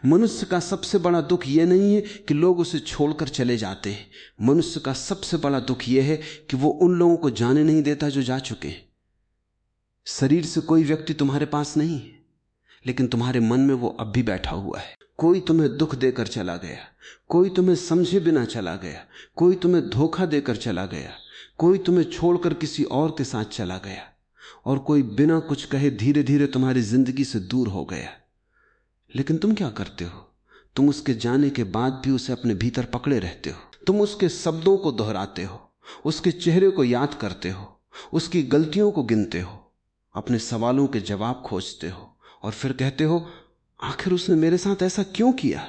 मनुष्य का सबसे बड़ा दुख यह नहीं है कि लोग उसे छोड़कर चले जाते हैं। मनुष्य का सबसे बड़ा दुख यह है कि वो उन लोगों को जाने नहीं देता जो जा चुके हैं। शरीर से कोई व्यक्ति तुम्हारे पास नहीं है, लेकिन तुम्हारे मन में वो अब भी बैठा हुआ है। कोई तुम्हें दुख देकर चला गया, कोई तुम्हें समझे बिना चला गया, कोई तुम्हें धोखा देकर चला गया, कोई तुम्हें छोड़कर किसी और के साथ चला गया, और कोई बिना कुछ कहे धीरे धीरे तुम्हारी जिंदगी से दूर हो गया। लेकिन तुम क्या करते हो? तुम उसके जाने के बाद भी उसे अपने भीतर पकड़े रहते हो। तुम उसके शब्दों को दोहराते हो, उसके चेहरे को याद करते हो, उसकी गलतियों को गिनते हो, अपने सवालों के जवाब खोजते हो, और फिर कहते हो आखिर उसने मेरे साथ ऐसा क्यों किया।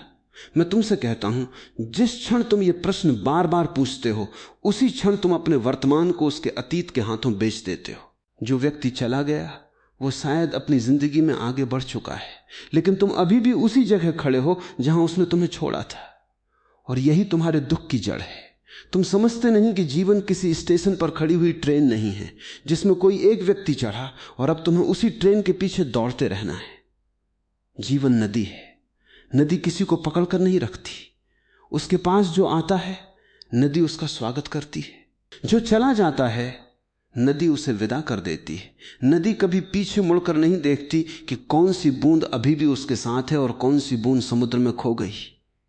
मैं तुमसे कहता हूं, जिस क्षण तुम ये प्रश्न बार बार पूछते हो, उसी क्षण तुम अपने वर्तमान को उसके अतीत के हाथों बेच देते हो। जो व्यक्ति चला गया वो शायद अपनी जिंदगी में आगे बढ़ चुका है, लेकिन तुम अभी भी उसी जगह खड़े हो जहां उसने तुम्हें छोड़ा था, और यही तुम्हारे दुख की जड़ है। तुम समझते नहीं कि जीवन किसी स्टेशन पर खड़ी हुई ट्रेन नहीं है जिसमें कोई एक व्यक्ति चढ़ा और अब तुम्हें उसी ट्रेन के पीछे दौड़ते रहना है। जीवन नदी है। नदी किसी को पकड़कर नहीं रखती। उसके पास जो आता है नदी उसका स्वागत करती है, जो चला जाता है नदी उसे विदा कर देती है। नदी कभी पीछे मुड़कर नहीं देखती कि कौन सी बूंद अभी भी उसके साथ है और कौन सी बूंद समुद्र में खो गई।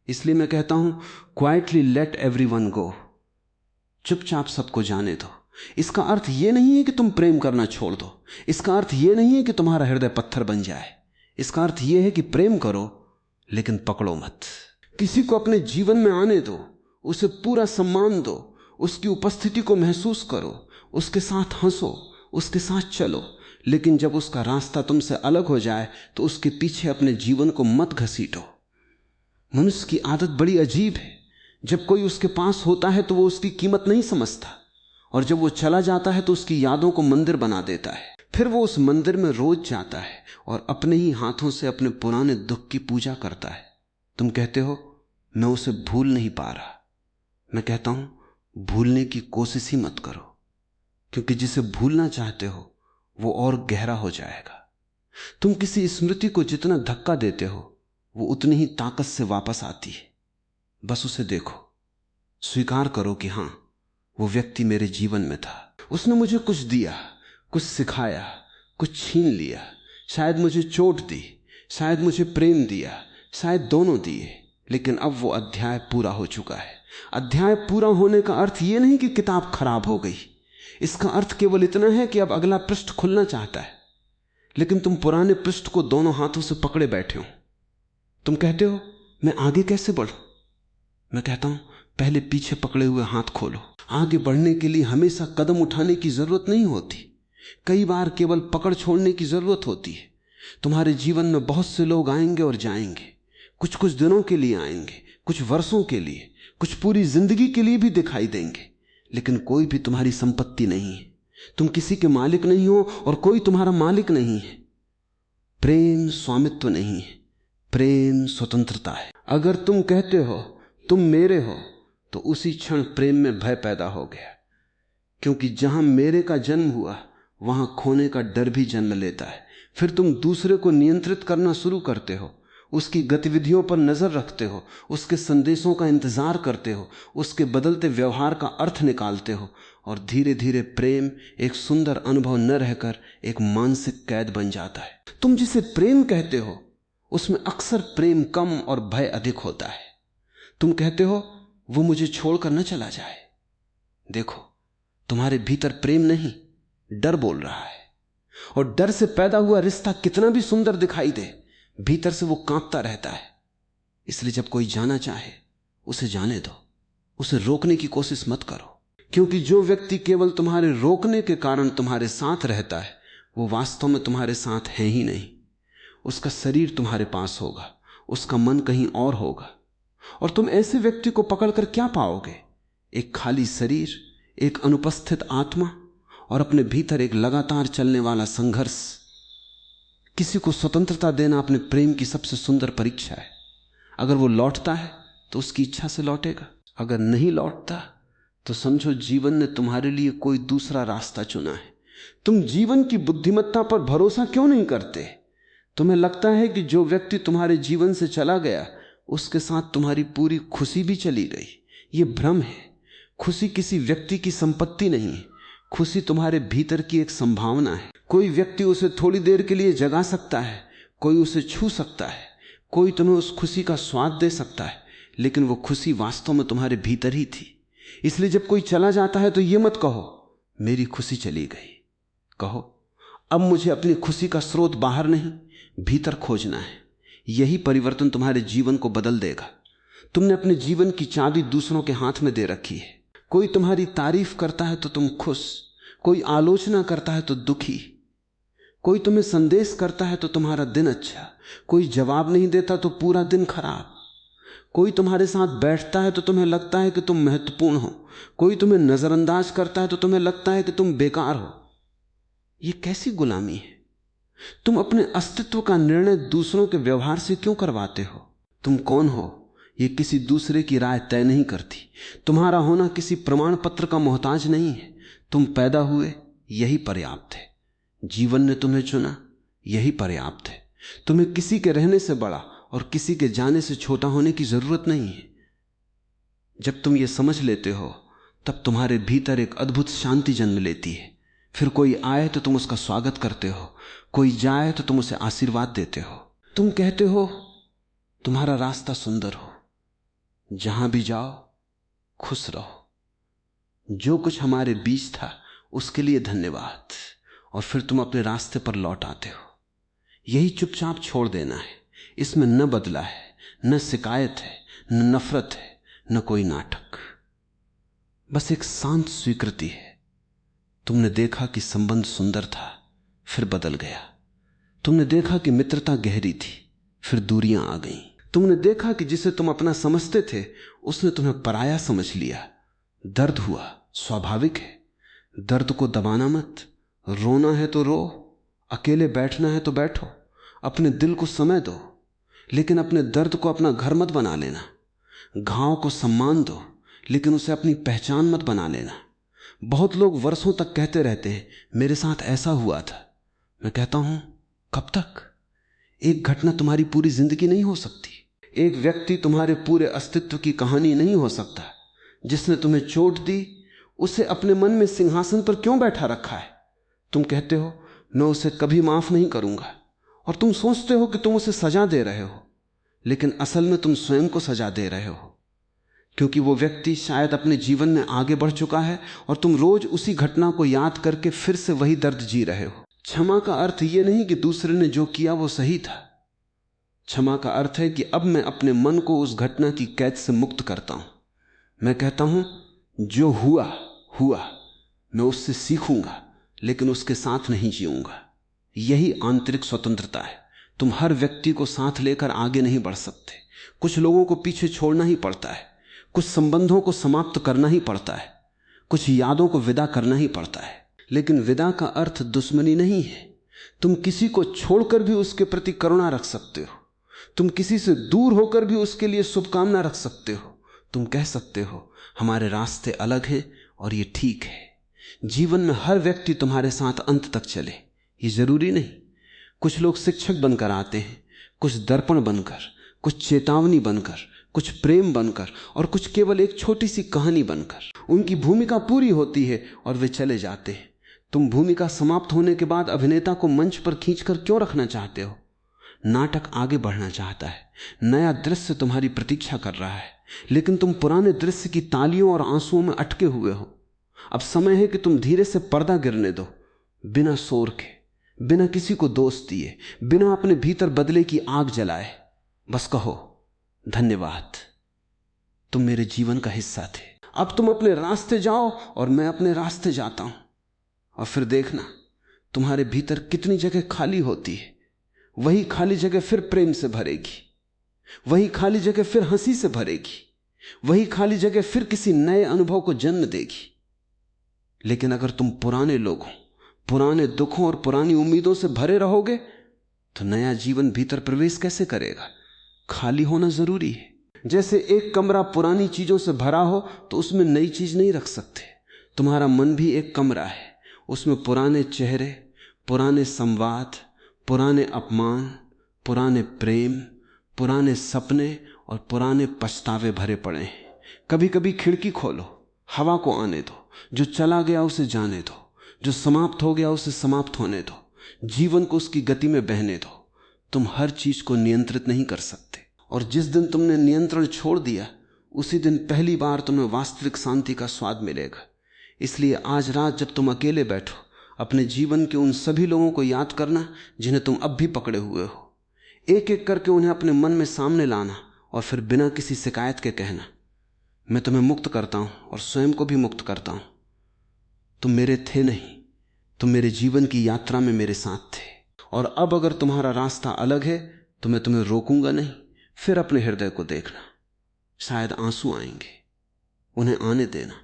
इसलिए मैं कहता हूं, क्वाइटली लेट एवरीवन गो। चुपचाप सबको जाने दो। इसका अर्थ यह नहीं है कि तुम प्रेम करना छोड़ दो। इसका अर्थ यह नहीं है कि तुम्हारा हृदय पत्थर बन जाए। इसका अर्थ यह है कि प्रेम करो लेकिन पकड़ो मत। किसी को अपने जीवन में आने दो, उसे पूरा सम्मान दो, उसकी उपस्थिति को महसूस करो, उसके साथ हंसो, उसके साथ चलो, लेकिन जब उसका रास्ता तुमसे अलग हो जाए तो उसके पीछे अपने जीवन को मत घसीटो। मनुष्य की आदत बड़ी अजीब है। जब कोई उसके पास होता है तो वो उसकी कीमत नहीं समझता, और जब वो चला जाता है तो उसकी यादों को मंदिर बना देता है। फिर वो उस मंदिर में रोज जाता है और अपने ही हाथों से अपने पुराने दुख की पूजा करता है। तुम कहते हो मैं उसे भूल नहीं पा रहा। मैं कहता हूं भूलने की कोशिश ही मत करो, क्योंकि जिसे भूलना चाहते हो वो और गहरा हो जाएगा। तुम किसी स्मृति को जितना धक्का देते हो वो उतनी ही ताकत से वापस आती है। बस उसे देखो, स्वीकार करो कि हां, वो व्यक्ति मेरे जीवन में था। उसने मुझे कुछ दिया, कुछ सिखाया, कुछ छीन लिया, शायद मुझे चोट दी, शायद मुझे प्रेम दिया, शायद दोनों दिए, लेकिन अब वो अध्याय पूरा हो चुका है। अध्याय पूरा होने का अर्थ ये नहीं कि किताब खराब हो गई। इसका अर्थ केवल इतना है कि अब अगला पृष्ठ खुलना चाहता है, लेकिन तुम पुराने पृष्ठ को दोनों हाथों से पकड़े बैठे हो। तुम कहते हो मैं आगे कैसे बढ़ूं? मैं कहता हूं पहले पीछे पकड़े हुए हाथ खोलो। आगे बढ़ने के लिए हमेशा कदम उठाने की जरूरत नहीं होती, कई बार केवल पकड़ छोड़ने की जरूरत होती है। तुम्हारे जीवन में बहुत से लोग आएंगे और जाएंगे, कुछ कुछ दिनों के लिए आएंगे, कुछ वर्षों के लिए, कुछ पूरी जिंदगी के लिए भी दिखाई देंगे, लेकिन कोई भी तुम्हारी संपत्ति नहीं है। तुम किसी के मालिक नहीं हो और कोई तुम्हारा मालिक नहीं है। प्रेम स्वामित्व नहीं है, प्रेम स्वतंत्रता है। अगर तुम कहते हो तुम मेरे हो तो उसी क्षण प्रेम में भय पैदा हो गया, क्योंकि जहां मेरे का जन्म हुआ वहां खोने का डर भी जन्म लेता है। फिर तुम दूसरे को नियंत्रित करना शुरू करते हो, उसकी गतिविधियों पर नजर रखते हो, उसके संदेशों का इंतजार करते हो, उसके बदलते व्यवहार का अर्थ निकालते हो, और धीरे धीरे प्रेम एक सुंदर अनुभव न रहकर एक मानसिक कैद बन जाता है। तुम जिसे प्रेम कहते हो उसमें अक्सर प्रेम कम और भय अधिक होता है। तुम कहते हो वो मुझे छोड़कर न चला जाए। देखो, तुम्हारे भीतर प्रेम नहीं, डर बोल रहा है, और डर से पैदा हुआ रिश्ता कितना भी सुंदर दिखाई दे, भीतर से वो कांपता रहता है। इसलिए जब कोई जाना चाहे उसे जाने दो, उसे रोकने की कोशिश मत करो, क्योंकि जो व्यक्ति केवल तुम्हारे रोकने के कारण तुम्हारे साथ रहता है वो वास्तव में तुम्हारे साथ है ही नहीं। उसका शरीर तुम्हारे पास होगा, उसका मन कहीं और होगा, और तुम ऐसे व्यक्ति को पकड़कर क्या पाओगे? एक खाली शरीर, एक अनुपस्थित आत्मा, और अपने भीतर एक लगातार चलने वाला संघर्ष। किसी को स्वतंत्रता देना अपने प्रेम की सबसे सुंदर परीक्षा है। अगर वो लौटता है तो उसकी इच्छा से लौटेगा, अगर नहीं लौटता तो समझो जीवन ने तुम्हारे लिए कोई दूसरा रास्ता चुना है। तुम जीवन की बुद्धिमत्ता पर भरोसा क्यों नहीं करते? तुम्हें लगता है कि जो व्यक्ति तुम्हारे जीवन से चला गया उसके साथ तुम्हारी पूरी खुशी भी चली गई। ये भ्रम है। खुशी किसी व्यक्ति की संपत्ति नहीं है। खुशी तुम्हारे भीतर की एक संभावना है। कोई व्यक्ति उसे थोड़ी देर के लिए जगा सकता है, कोई उसे छू सकता है, कोई तुम्हें उस खुशी का स्वाद दे सकता है, लेकिन वो खुशी वास्तव में तुम्हारे भीतर ही थी। इसलिए जब कोई चला जाता है तो ये मत कहो मेरी खुशी चली गई। कहो अब मुझे अपनी खुशी का स्रोत बाहर नहीं, भीतर खोजना है। यही परिवर्तन तुम्हारे जीवन को बदल देगा। तुमने अपने जीवन की चाबी दूसरों के हाथ में दे रखी है। कोई तुम्हारी तारीफ करता है तो तुम खुश, कोई आलोचना करता है तो दुखी, कोई तुम्हें संदेश करता है तो तुम्हारा दिन अच्छा, कोई जवाब नहीं देता तो पूरा दिन खराब, कोई तुम्हारे साथ बैठता है तो तुम्हें लगता है कि तुम महत्वपूर्ण हो, कोई तुम्हें नजरअंदाज करता है तो तुम्हें लगता है कि तुम बेकार हो। यह कैसी गुलामी है? तुम अपने अस्तित्व का निर्णय दूसरों के व्यवहार से क्यों करवाते हो? तुम कौन हो यह किसी दूसरे की राय तय नहीं करती। तुम्हारा होना किसी प्रमाण पत्र का मोहताज नहीं है। तुम पैदा हुए, यही पर्याप्त है। जीवन ने तुम्हें चुना, यही पर्याप्त है। तुम्हें किसी के रहने से बड़ा और किसी के जाने से छोटा होने की जरूरत नहीं है। जब तुम ये समझ लेते हो तब तुम्हारे भीतर एक अद्भुत शांति जन्म लेती है। फिर कोई आए तो तुम उसका स्वागत करते हो, कोई जाए तो तुम उसे आशीर्वाद देते हो। तुम कहते हो तुम्हारा रास्ता सुंदर हो, जहां भी जाओ खुश रहो। जो कुछ हमारे बीच था उसके लिए धन्यवाद। और फिर तुम अपने रास्ते पर लौट आते हो। यही चुपचाप छोड़ देना है। इसमें न बदला है, न शिकायत है, न नफरत है, न कोई नाटक। बस एक शांत स्वीकृति है। तुमने देखा कि संबंध सुंदर था, फिर बदल गया। तुमने देखा कि मित्रता गहरी थी, फिर दूरियां आ गईं। तुमने देखा कि जिसे तुम अपना समझते थे उसने तुम्हें पराया समझ लिया। दर्द हुआ, स्वाभाविक है। दर्द को दबाना मत। रोना है तो रो, अकेले बैठना है तो बैठो, अपने दिल को समय दो, लेकिन अपने दर्द को अपना घर मत बना लेना। घाव को सम्मान दो, लेकिन उसे अपनी पहचान मत बना लेना। बहुत लोग वर्षों तक कहते रहते हैं मेरे साथ ऐसा हुआ था। मैं कहता हूं कब तक? एक घटना तुम्हारी पूरी जिंदगी नहीं हो सकती। एक व्यक्ति तुम्हारे पूरे अस्तित्व की कहानी नहीं हो सकता। जिसने तुम्हें चोट दी उसे अपने मन में सिंहासन पर क्यों बैठा रखा है? तुम कहते हो मैं उसे कभी माफ नहीं करूंगा, और तुम सोचते हो कि तुम उसे सजा दे रहे हो, लेकिन असल में तुम स्वयं को सजा दे रहे हो। क्योंकि वो व्यक्ति शायद अपने जीवन में आगे बढ़ चुका है और तुम रोज उसी घटना को याद करके फिर से वही दर्द जी रहे हो। क्षमा का अर्थ यह नहीं कि दूसरे ने जो किया वो सही था। क्षमा का अर्थ है कि अब मैं अपने मन को उस घटना की कैद से मुक्त करता हूं। मैं कहता हूं जो हुआ हुआ, मैं उससे सीखूंगा, लेकिन उसके साथ नहीं जीऊंगा। यही आंतरिक स्वतंत्रता है। तुम हर व्यक्ति को साथ लेकर आगे नहीं बढ़ सकते। कुछ लोगों को पीछे छोड़ना ही पड़ता है, कुछ संबंधों को समाप्त करना ही पड़ता है, कुछ यादों को विदा करना ही पड़ता है। लेकिन विदा का अर्थ दुश्मनी नहीं है। तुम किसी को छोड़कर भी उसके प्रति करुणा रख सकते हो। तुम किसी से दूर होकर भी उसके लिए शुभकामना रख सकते हो। तुम कह सकते हो हमारे रास्ते अलग हैं और ये ठीक है। जीवन में हर व्यक्ति तुम्हारे साथ अंत तक चले, ये जरूरी नहीं। कुछ लोग शिक्षक बनकर आते हैं, कुछ दर्पण बनकर, कुछ चेतावनी बनकर, कुछ प्रेम बनकर, और कुछ केवल एक छोटी सी कहानी बनकर। उनकी भूमिका पूरी होती है और वे चले जाते हैं। तुम भूमिका समाप्त होने के बाद अभिनेता को मंच पर खींचकर क्यों रखना चाहते हो? नाटक आगे बढ़ना चाहता है, नया दृश्य तुम्हारी प्रतीक्षा कर रहा है, लेकिन तुम पुराने दृश्य की तालियों और आंसुओं में अटके हुए हो। अब समय है कि तुम धीरे से पर्दा गिरने दो, बिना शोर के, बिना किसी को दोष दिए, बिना अपने भीतर बदले की आग जलाए। बस कहो धन्यवाद, तुम मेरे जीवन का हिस्सा थे। अब तुम अपने रास्ते जाओ और मैं अपने रास्ते जाता हूं, और फिर देखना तुम्हारे भीतर कितनी जगह खाली होती है। वही खाली जगह फिर प्रेम से भरेगी, वही खाली जगह फिर हंसी से भरेगी, वही खाली जगह फिर किसी नए अनुभव को जन्म देगी। लेकिन अगर तुम पुराने लोगों, पुराने दुखों और पुरानी उम्मीदों से भरे रहोगे तो नया जीवन भीतर प्रवेश कैसे करेगा? खाली होना जरूरी है। जैसे एक कमरा पुरानी चीजों से भरा हो तो उसमें नई चीज नहीं रख सकते। तुम्हारा मन भी एक कमरा है, उसमें पुराने चेहरे, पुराने संवाद, पुराने अपमान, पुराने प्रेम, पुराने सपने और पुराने पछतावे भरे पड़े हैं। कभी कभी खिड़की खोलो, हवा को आने दो, जो चला गया उसे जाने दो, जो समाप्त हो गया उसे समाप्त होने दो, जीवन को उसकी गति में बहने दो। तुम हर चीज को नियंत्रित नहीं कर सकते, और जिस दिन तुमने नियंत्रण छोड़ दिया उसी दिन पहली बार तुम्हें वास्तविक शांति का स्वाद मिलेगा। इसलिए आज रात जब तुम अकेले बैठो, अपने जीवन के उन सभी लोगों को याद करना जिन्हें तुम अब भी पकड़े हुए हो। एक एक करके उन्हें अपने मन में सामने लाना और फिर बिना किसी शिकायत के कहना, मैं तुम्हें मुक्त करता हूं और स्वयं को भी मुक्त करता हूं। तुम मेरे थे नहीं, तुम मेरे जीवन की यात्रा में मेरे साथ थे, और अब अगर तुम्हारा रास्ता अलग है तो मैं तुम्हें रोकूंगा नहीं। फिर अपने हृदय को देखना, शायद आंसू आएंगे, उन्हें आने देना,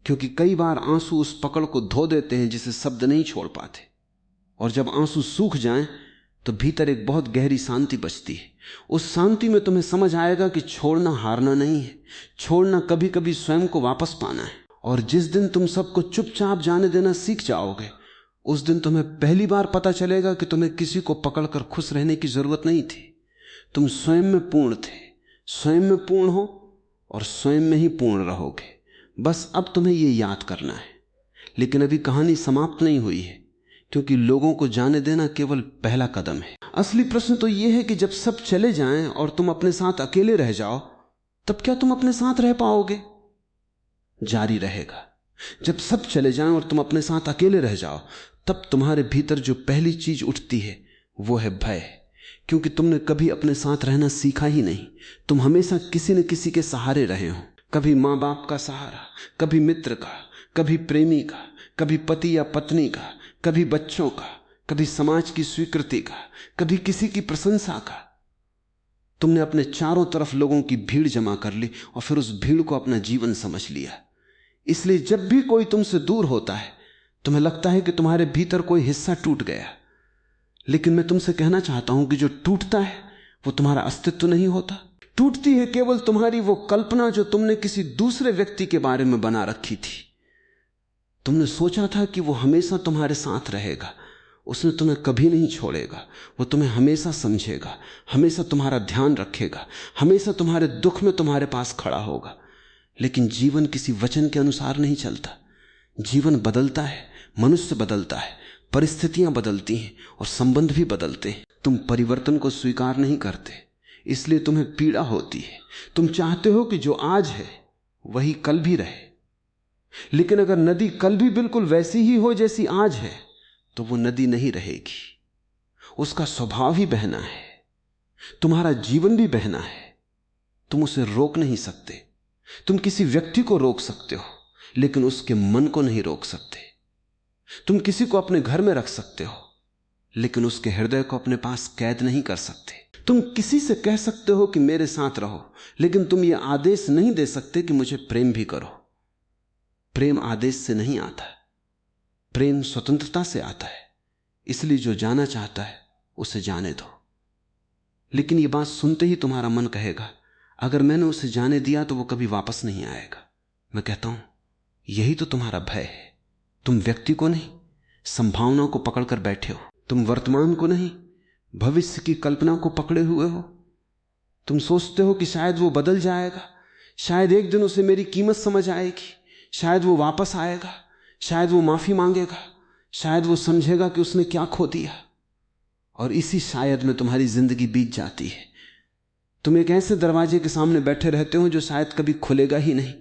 क्योंकि कई बार आंसू उस पकड़ को धो देते हैं जिसे शब्द नहीं छोड़ पाते। और जब आंसू सूख जाएं तो भीतर एक बहुत गहरी शांति बचती है। उस शांति में तुम्हें समझ आएगा कि छोड़ना हारना नहीं है, छोड़ना कभी कभी स्वयं को वापस पाना है। और जिस दिन तुम सबको चुपचाप जाने देना सीख जाओगे, उस दिन तुम्हें पहली बार पता चलेगा कि तुम्हें किसी को पकड़कर खुश रहने की जरूरत नहीं थी। तुम स्वयं में पूर्ण थे, स्वयं में पूर्ण हो और स्वयं में ही पूर्ण रहोगे। बस अब तुम्हें यह याद करना है। लेकिन अभी कहानी समाप्त नहीं हुई है, क्योंकि लोगों को जाने देना केवल पहला कदम है। असली प्रश्न तो यह है कि जब सब चले जाएं और तुम अपने साथ अकेले रह जाओ, तब क्या तुम अपने साथ रह पाओगे? जारी रहेगा। जब सब चले जाएं और तुम अपने साथ अकेले रह जाओ, तब तुम्हारे भीतर जो पहली चीज उठती है वो है भय, क्योंकि तुमने कभी अपने साथ रहना सीखा ही नहीं। तुम हमेशा किसी न किसी के सहारे रहे हो, कभी माँ बाप का सहारा, कभी मित्र का, कभी प्रेमी का, कभी पति या पत्नी का, कभी बच्चों का, कभी समाज की स्वीकृति का, कभी किसी की प्रशंसा का। तुमने अपने चारों तरफ लोगों की भीड़ जमा कर ली और फिर उस भीड़ को अपना जीवन समझ लिया। इसलिए जब भी कोई तुमसे दूर होता है, तुम्हें लगता है कि तुम्हारे भीतर कोई हिस्सा टूट गया। लेकिन मैं तुमसे कहना चाहता हूं कि जो टूटता है वो तुम्हारा अस्तित्व नहीं होता। टूटती है केवल तुम्हारी वो कल्पना जो तुमने किसी दूसरे व्यक्ति के बारे में बना रखी थी। तुमने सोचा था कि वो हमेशा तुम्हारे साथ रहेगा, उसने तुम्हें कभी नहीं छोड़ेगा, वो तुम्हें हमेशा समझेगा, हमेशा तुम्हारा ध्यान रखेगा, हमेशा तुम्हारे दुख में तुम्हारे पास खड़ा होगा। लेकिन जीवन किसी वचन के अनुसार नहीं चलता। जीवन बदलता है, मनुष्य बदलता है, परिस्थितियां बदलती हैं और संबंध भी बदलते हैं। तुम परिवर्तन को स्वीकार नहीं करते, इसलिए तुम्हें पीड़ा होती है। तुम चाहते हो कि जो आज है वही कल भी रहे, लेकिन अगर नदी कल भी बिल्कुल वैसी ही हो जैसी आज है तो वो नदी नहीं रहेगी। उसका स्वभाव ही बहना है, तुम्हारा जीवन भी बहना है। तुम उसे रोक नहीं सकते। तुम किसी व्यक्ति को रोक सकते हो, लेकिन उसके मन को नहीं रोक सकते। तुम किसी को अपने घर में रख सकते हो, लेकिन उसके हृदय को अपने पास कैद नहीं कर सकते। तुम किसी से कह सकते हो कि मेरे साथ रहो, लेकिन तुम ये आदेश नहीं दे सकते कि मुझे प्रेम भी करो। प्रेम आदेश से नहीं आता, प्रेम स्वतंत्रता से आता है। इसलिए जो जाना चाहता है उसे जाने दो। लेकिन ये बात सुनते ही तुम्हारा मन कहेगा, अगर मैंने उसे जाने दिया तो वो कभी वापस नहीं आएगा। मैं कहता हूं, यही तो तुम्हारा भय है। तुम व्यक्ति को नहीं, संभावना को पकड़कर बैठे हो। तुम वर्तमान को नहीं, भविष्य की कल्पना को पकड़े हुए हो। तुम सोचते हो कि शायद वो बदल जाएगा, शायद एक दिन उसे मेरी कीमत समझ आएगी, शायद वो वापस आएगा, शायद वो माफी मांगेगा, शायद वो समझेगा कि उसने क्या खो दिया। और इसी शायद में तुम्हारी जिंदगी बीत जाती है। तुम एक ऐसे दरवाजे के सामने बैठे रहते हो जो शायद कभी खुलेगा ही नहीं,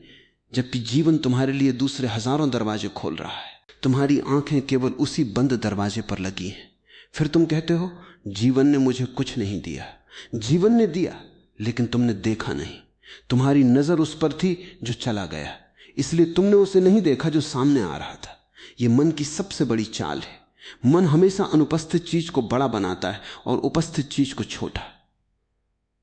जबकि जीवन तुम्हारे लिए दूसरे हजारों दरवाजे खोल रहा है। तुम्हारी आंखें केवल उसी बंद दरवाजे पर लगी हैं। फिर तुम कहते हो, जीवन ने मुझे कुछ नहीं दिया। जीवन ने दिया, लेकिन तुमने देखा नहीं। तुम्हारी नजर उस पर थी जो चला गया, इसलिए तुमने उसे नहीं देखा जो सामने आ रहा था। यह मन की सबसे बड़ी चाल है। मन हमेशा अनुपस्थित चीज को बड़ा बनाता है और उपस्थित चीज को छोटा।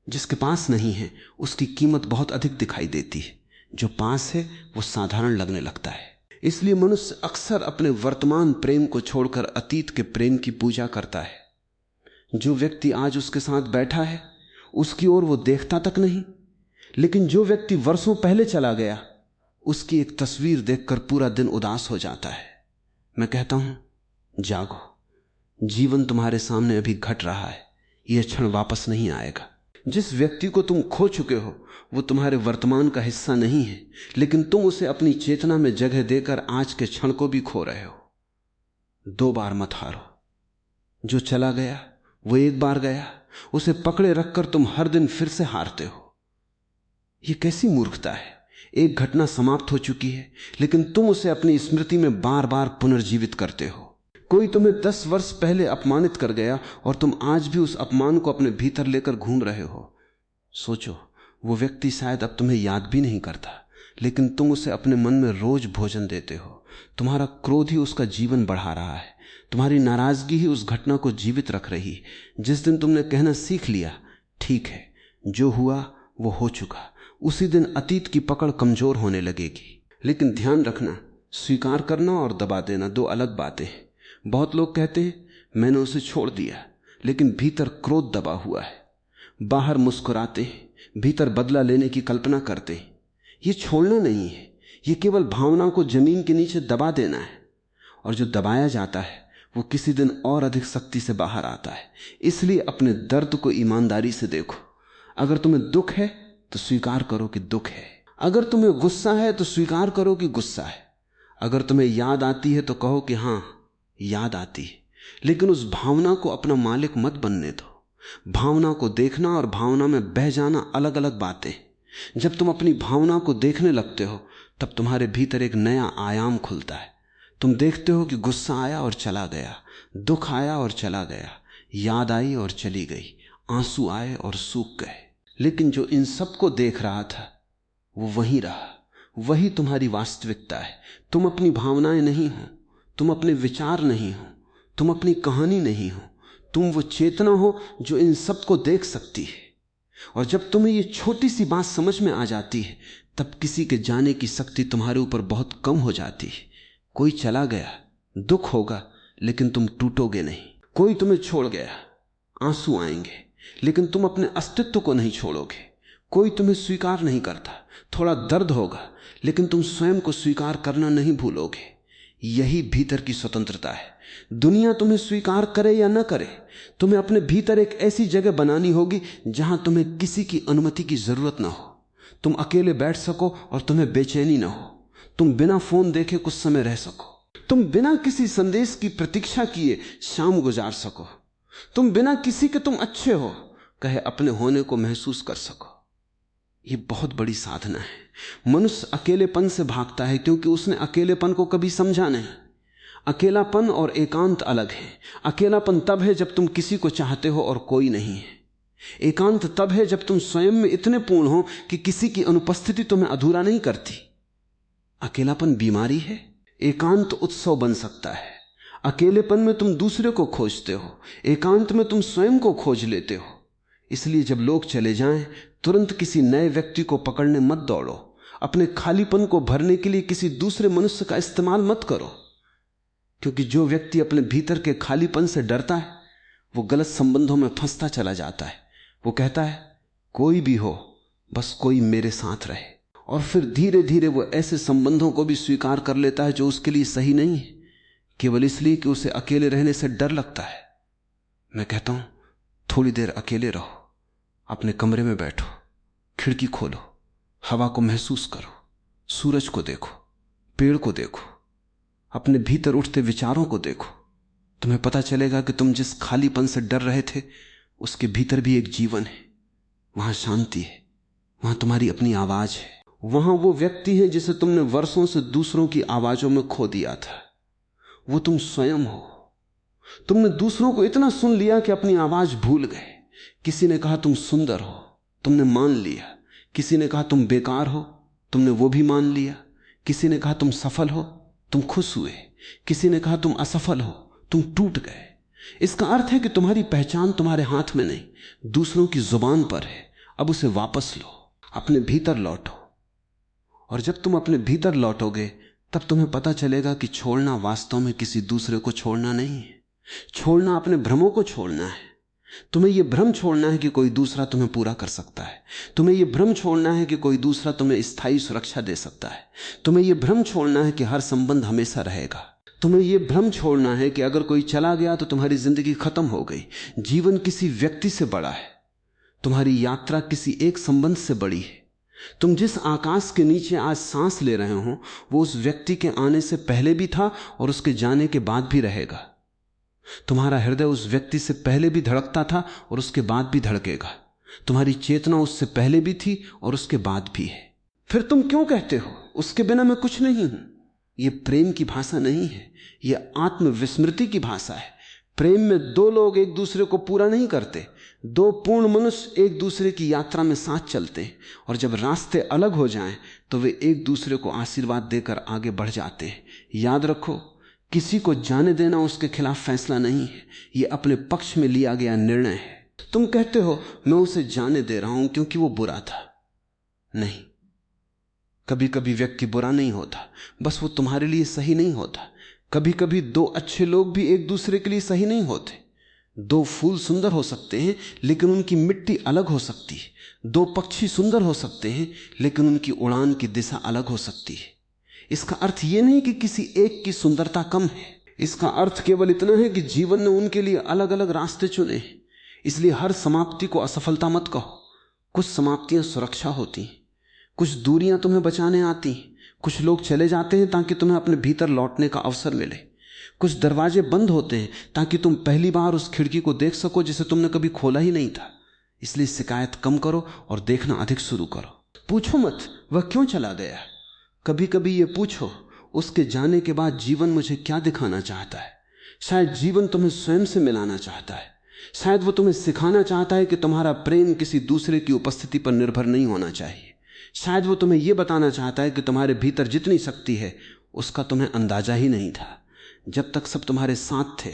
जिसके पास नहीं है उसकी कीमत बहुत अधिक दिखाई देती है, जो पास है वो साधारण लगने लगता है। इसलिए मनुष्य अक्सर अपने वर्तमान प्रेम को छोड़कर अतीत के प्रेम की पूजा करता है। जो व्यक्ति आज उसके साथ बैठा है उसकी ओर वो देखता तक नहीं, लेकिन जो व्यक्ति वर्षों पहले चला गया उसकी एक तस्वीर देखकर पूरा दिन उदास हो जाता है। मैं कहता हूं, जागो। जीवन तुम्हारे सामने अभी घट रहा है, यह क्षण वापस नहीं आएगा। जिस व्यक्ति को तुम खो चुके हो वो तुम्हारे वर्तमान का हिस्सा नहीं है, लेकिन तुम उसे अपनी चेतना में जगह देकर आज के क्षण को भी खो रहे हो। 2 बार मत हारो। जो चला गया वो एक बार गया, उसे पकड़े रखकर तुम हर दिन फिर से हारते हो। यह कैसी मूर्खता है। एक घटना समाप्त हो चुकी है, लेकिन तुम उसे अपनी स्मृति में बार बार पुनर्जीवित करते हो। कोई तुम्हें 10 वर्ष पहले अपमानित कर गया और तुम आज भी उस अपमान को अपने भीतर लेकर घूम रहे हो। सोचो, वो व्यक्ति शायद अब तुम्हें याद भी नहीं करता, लेकिन तुम उसे अपने मन में रोज भोजन देते हो। तुम्हारा क्रोध ही उसका जीवन बढ़ा रहा है, तुम्हारी नाराजगी ही उस घटना को जीवित रख रही। जिस दिन तुमने कहना सीख लिया, ठीक है जो हुआ वो हो चुका, उसी दिन अतीत की पकड़ कमजोर होने लगेगी। लेकिन ध्यान रखना, स्वीकार करना और दबा देना 2 अलग बातें हैं। बहुत लोग कहते हैं मैंने उसे छोड़ दिया, लेकिन भीतर क्रोध दबा हुआ है। बाहर मुस्कुराते हैं, भीतर बदला लेने की कल्पना करते हैं। यह छोड़ना नहीं है, यह केवल भावना को जमीन के नीचे दबा देना है। और जो दबाया जाता है वो किसी दिन और अधिक शक्ति से बाहर आता है। इसलिए अपने दर्द को ईमानदारी से देखो। अगर तुम्हें दुख है तो स्वीकार करो कि दुख है। अगर तुम्हें गुस्सा है तो स्वीकार करो कि गुस्सा है। अगर तुम्हें याद आती है तो कहो कि हां याद आती है, लेकिन उस भावना को अपना मालिक मत बनने दो। भावना को देखना और भावना में बह जाना अलग अलग बातें। जब तुम अपनी भावना को देखने लगते हो तब तुम्हारे भीतर एक नया आयाम खुलता है। तुम देखते हो कि गुस्सा आया और चला गया, दुख आया और चला गया, याद आई और चली गई, आंसू आए और सूख गए। लेकिन जो इन सब को देख रहा था वो वहीं रहा। वही तुम्हारी वास्तविकता है। तुम अपनी भावनाएं नहीं हो, तुम अपने विचार नहीं हो, तुम अपनी कहानी नहीं हो। तुम वो चेतना हो जो इन सब को देख सकती है। और जब तुम्हें ये छोटी सी बात समझ में आ जाती है तब किसी के जाने की शक्ति तुम्हारे ऊपर बहुत कम हो जाती है। कोई चला गया, दुख होगा, लेकिन तुम टूटोगे नहीं। कोई तुम्हें छोड़ गया, आंसू आएंगे, लेकिन तुम अपने अस्तित्व को नहीं छोड़ोगे। कोई तुम्हें स्वीकार नहीं करता, थोड़ा दर्द होगा, लेकिन तुम स्वयं को स्वीकार करना नहीं भूलोगे। यही भीतर की स्वतंत्रता है। दुनिया तुम्हें स्वीकार करे या न करे, तुम्हें अपने भीतर एक ऐसी जगह बनानी होगी जहां तुम्हें किसी की अनुमति की जरूरत ना हो। तुम अकेले बैठ सको और तुम्हें बेचैनी ना हो। तुम बिना फोन देखे कुछ समय रह सको। तुम बिना किसी संदेश की प्रतीक्षा किए शाम गुजार सको। तुम बिना किसी के तुम अच्छे हो कहे अपने होने को महसूस कर सको। यह बहुत बड़ी साधना है। मनुष्य अकेलेपन से भागता है क्योंकि उसने अकेलेपन को कभी समझा नहीं। अकेलापन और एकांत अलग है। अकेलापन तब है जब तुम किसी को चाहते हो और कोई नहीं है। एकांत तब है जब तुम स्वयं में इतने पूर्ण हो कि किसी की अनुपस्थिति तुम्हें अधूरा नहीं करती। अकेलापन बीमारी है, एकांत उत्सव बन सकता है। अकेलेपन में तुम दूसरे को खोजते हो, एकांत में तुम स्वयं को खोज लेते हो। इसलिए जब लोग चले जाएं तुरंत किसी नए व्यक्ति को पकड़ने मत दौड़ो। अपने खालीपन को भरने के लिए किसी दूसरे मनुष्य का इस्तेमाल मत करो, क्योंकि जो व्यक्ति अपने भीतर के खालीपन से डरता है वो गलत संबंधों में फंसता चला जाता है। वो कहता है कोई भी हो, बस कोई मेरे साथ रहे, और फिर धीरे धीरे वो ऐसे संबंधों को भी स्वीकार कर लेता है जो उसके लिए सही नहीं है, केवल इसलिए कि उसे अकेले रहने से डर लगता है। मैं कहता हूं थोड़ी देर अकेले रहो, अपने कमरे में बैठो, खिड़की खोलो, हवा को महसूस करो, सूरज को देखो, पेड़ को देखो, अपने भीतर उठते विचारों को देखो। तुम्हें पता चलेगा कि तुम जिस खालीपन से डर रहे थे उसके भीतर भी एक जीवन है। वहां शांति है, वहां तुम्हारी अपनी आवाज है, वहां वो व्यक्ति है जिसे तुमने वर्षों से दूसरों की आवाजों में खो दिया था। वो तुम स्वयं हो। तुमने दूसरों को इतना सुन लिया कि अपनी आवाज भूल गए। किसी ने कहा तुम सुंदर हो, तुमने मान लिया। किसी ने कहा तुम बेकार हो, तुमने वो भी मान लिया। किसी ने कहा तुम सफल हो, तुम खुश हुए। किसी ने कहा तुम असफल हो, तुम टूट गए। इसका अर्थ है कि तुम्हारी पहचान तुम्हारे हाथ में नहीं, दूसरों की जुबान पर है। अब उसे वापस लो, अपने भीतर लौटो। और जब तुम अपने भीतर लौटोगे तब तुम्हें पता चलेगा कि छोड़ना वास्तव में किसी दूसरे को छोड़ना नहीं है। छोड़ना अपने भ्रमों को छोड़ना है। तुम्हें यह भ्रम छोड़ना है कि कोई दूसरा तुम्हें पूरा कर सकता है। तुम्हें यह भ्रम छोड़ना है कि कोई दूसरा तुम्हें स्थायी सुरक्षा दे सकता है। तुम्हें यह भ्रम छोड़ना है कि हर संबंध हमेशा रहेगा। तुम्हें यह भ्रम छोड़ना है कि अगर कोई चला गया तो तुम्हारी जिंदगी खत्म हो गई। जीवन किसी व्यक्ति से बड़ा है, तुम्हारी यात्रा किसी एक संबंध से बड़ी है। तुम जिस आकाश के नीचे आज सांस ले रहे हो वो उस व्यक्ति के आने से पहले भी था और उसके जाने के बाद भी रहेगा। तुम्हारा हृदय उस व्यक्ति से पहले भी धड़कता था और उसके बाद भी धड़केगा। तुम्हारी चेतना उससे पहले भी थी और उसके बाद भी है। फिर तुम क्यों कहते हो उसके बिना मैं कुछ नहीं हूं? यह प्रेम की भाषा नहीं है, यह आत्मविस्मृति की भाषा है। प्रेम में दो लोग एक दूसरे को पूरा नहीं करते, दो पूर्ण मनुष्य एक दूसरे की यात्रा में साथ चलते हैं, और जब रास्ते अलग हो जाएं तो वे एक दूसरे को आशीर्वाद देकर आगे बढ़ जाते हैं। याद रखो, किसी को जाने देना उसके खिलाफ फैसला नहीं है, यह अपने पक्ष में लिया गया निर्णय है। तुम कहते हो मैं उसे जाने दे रहा हूं क्योंकि वो बुरा था। नहीं, कभी कभी व्यक्ति बुरा नहीं होता, बस वो तुम्हारे लिए सही नहीं होता। कभी कभी दो अच्छे लोग भी एक दूसरे के लिए सही नहीं होते। दो फूल सुंदर हो सकते हैं लेकिन उनकी मिट्टी अलग हो सकती है। दो पक्षी सुंदर हो सकते हैं लेकिन उनकी उड़ान की दिशा अलग हो सकती है। इसका अर्थ यह नहीं कि किसी एक की सुंदरता कम है, इसका अर्थ केवल इतना है कि जीवन ने उनके लिए अलग अलग रास्ते चुने। इसलिए हर समाप्ति को असफलता मत कहो। कुछ समाप्तियां सुरक्षा होती हैं, कुछ दूरियां तुम्हें बचाने आती हैं, कुछ लोग चले जाते हैं ताकि तुम्हें अपने भीतर लौटने का अवसर मिले। कुछ दरवाजे बंद होते हैं ताकि तुम पहली बार उस खिड़की को देख सको जिसे तुमने कभी खोला ही नहीं था। इसलिए शिकायत कम करो और देखना अधिक शुरू करो। पूछो मत वह क्यों चला गया, कभी कभी ये पूछो उसके जाने के बाद जीवन मुझे क्या दिखाना चाहता है। शायद जीवन तुम्हें स्वयं से मिलाना चाहता है। शायद वो तुम्हें सिखाना चाहता है कि तुम्हारा प्रेम किसी दूसरे की उपस्थिति पर निर्भर नहीं होना चाहिए। शायद वो तुम्हें यह बताना चाहता है कि तुम्हारे भीतर जितनी शक्ति है उसका तुम्हें अंदाजा ही नहीं था। जब तक सब तुम्हारे साथ थे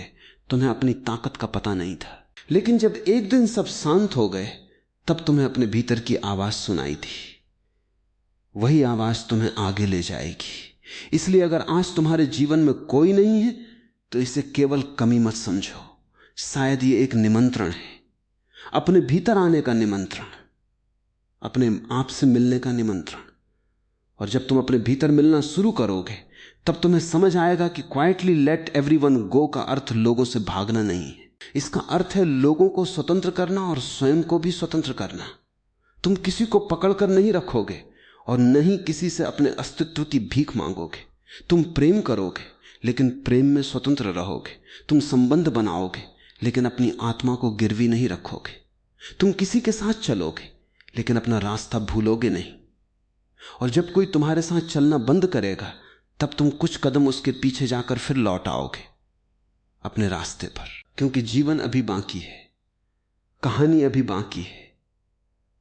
तुम्हें अपनी ताकत का पता नहीं था। लेकिन जब एक दिन सब शांत हो गए तब तुम्हें अपने भीतर की आवाज सुनाई थी। वही आवाज तुम्हें आगे ले जाएगी। इसलिए अगर आज तुम्हारे जीवन में कोई नहीं है तो इसे केवल कमी मत समझो। शायद ये एक निमंत्रण है, अपने भीतर आने का निमंत्रण, अपने आप से मिलने का निमंत्रण। और जब तुम अपने भीतर मिलना शुरू करोगे तब तुम्हें समझ आएगा कि क्वाइटली लेट एवरीवन गो का अर्थ लोगों से भागना नहीं है। इसका अर्थ है लोगों को स्वतंत्र करना और स्वयं को भी स्वतंत्र करना। तुम किसी को पकड़कर नहीं रखोगे और न ही किसी से अपने अस्तित्व की भीख मांगोगे। तुम प्रेम करोगे लेकिन प्रेम में स्वतंत्र रहोगे। तुम संबंध बनाओगे लेकिन अपनी आत्मा को गिरवी नहीं रखोगे। तुम किसी के साथ चलोगे लेकिन अपना रास्ता भूलोगे नहीं। और जब कोई तुम्हारे साथ चलना बंद करेगा तब तुम कुछ कदम उसके पीछे जाकर फिर लौट आओगे अपने रास्ते पर, क्योंकि जीवन अभी बाकी है, कहानी अभी बाकी है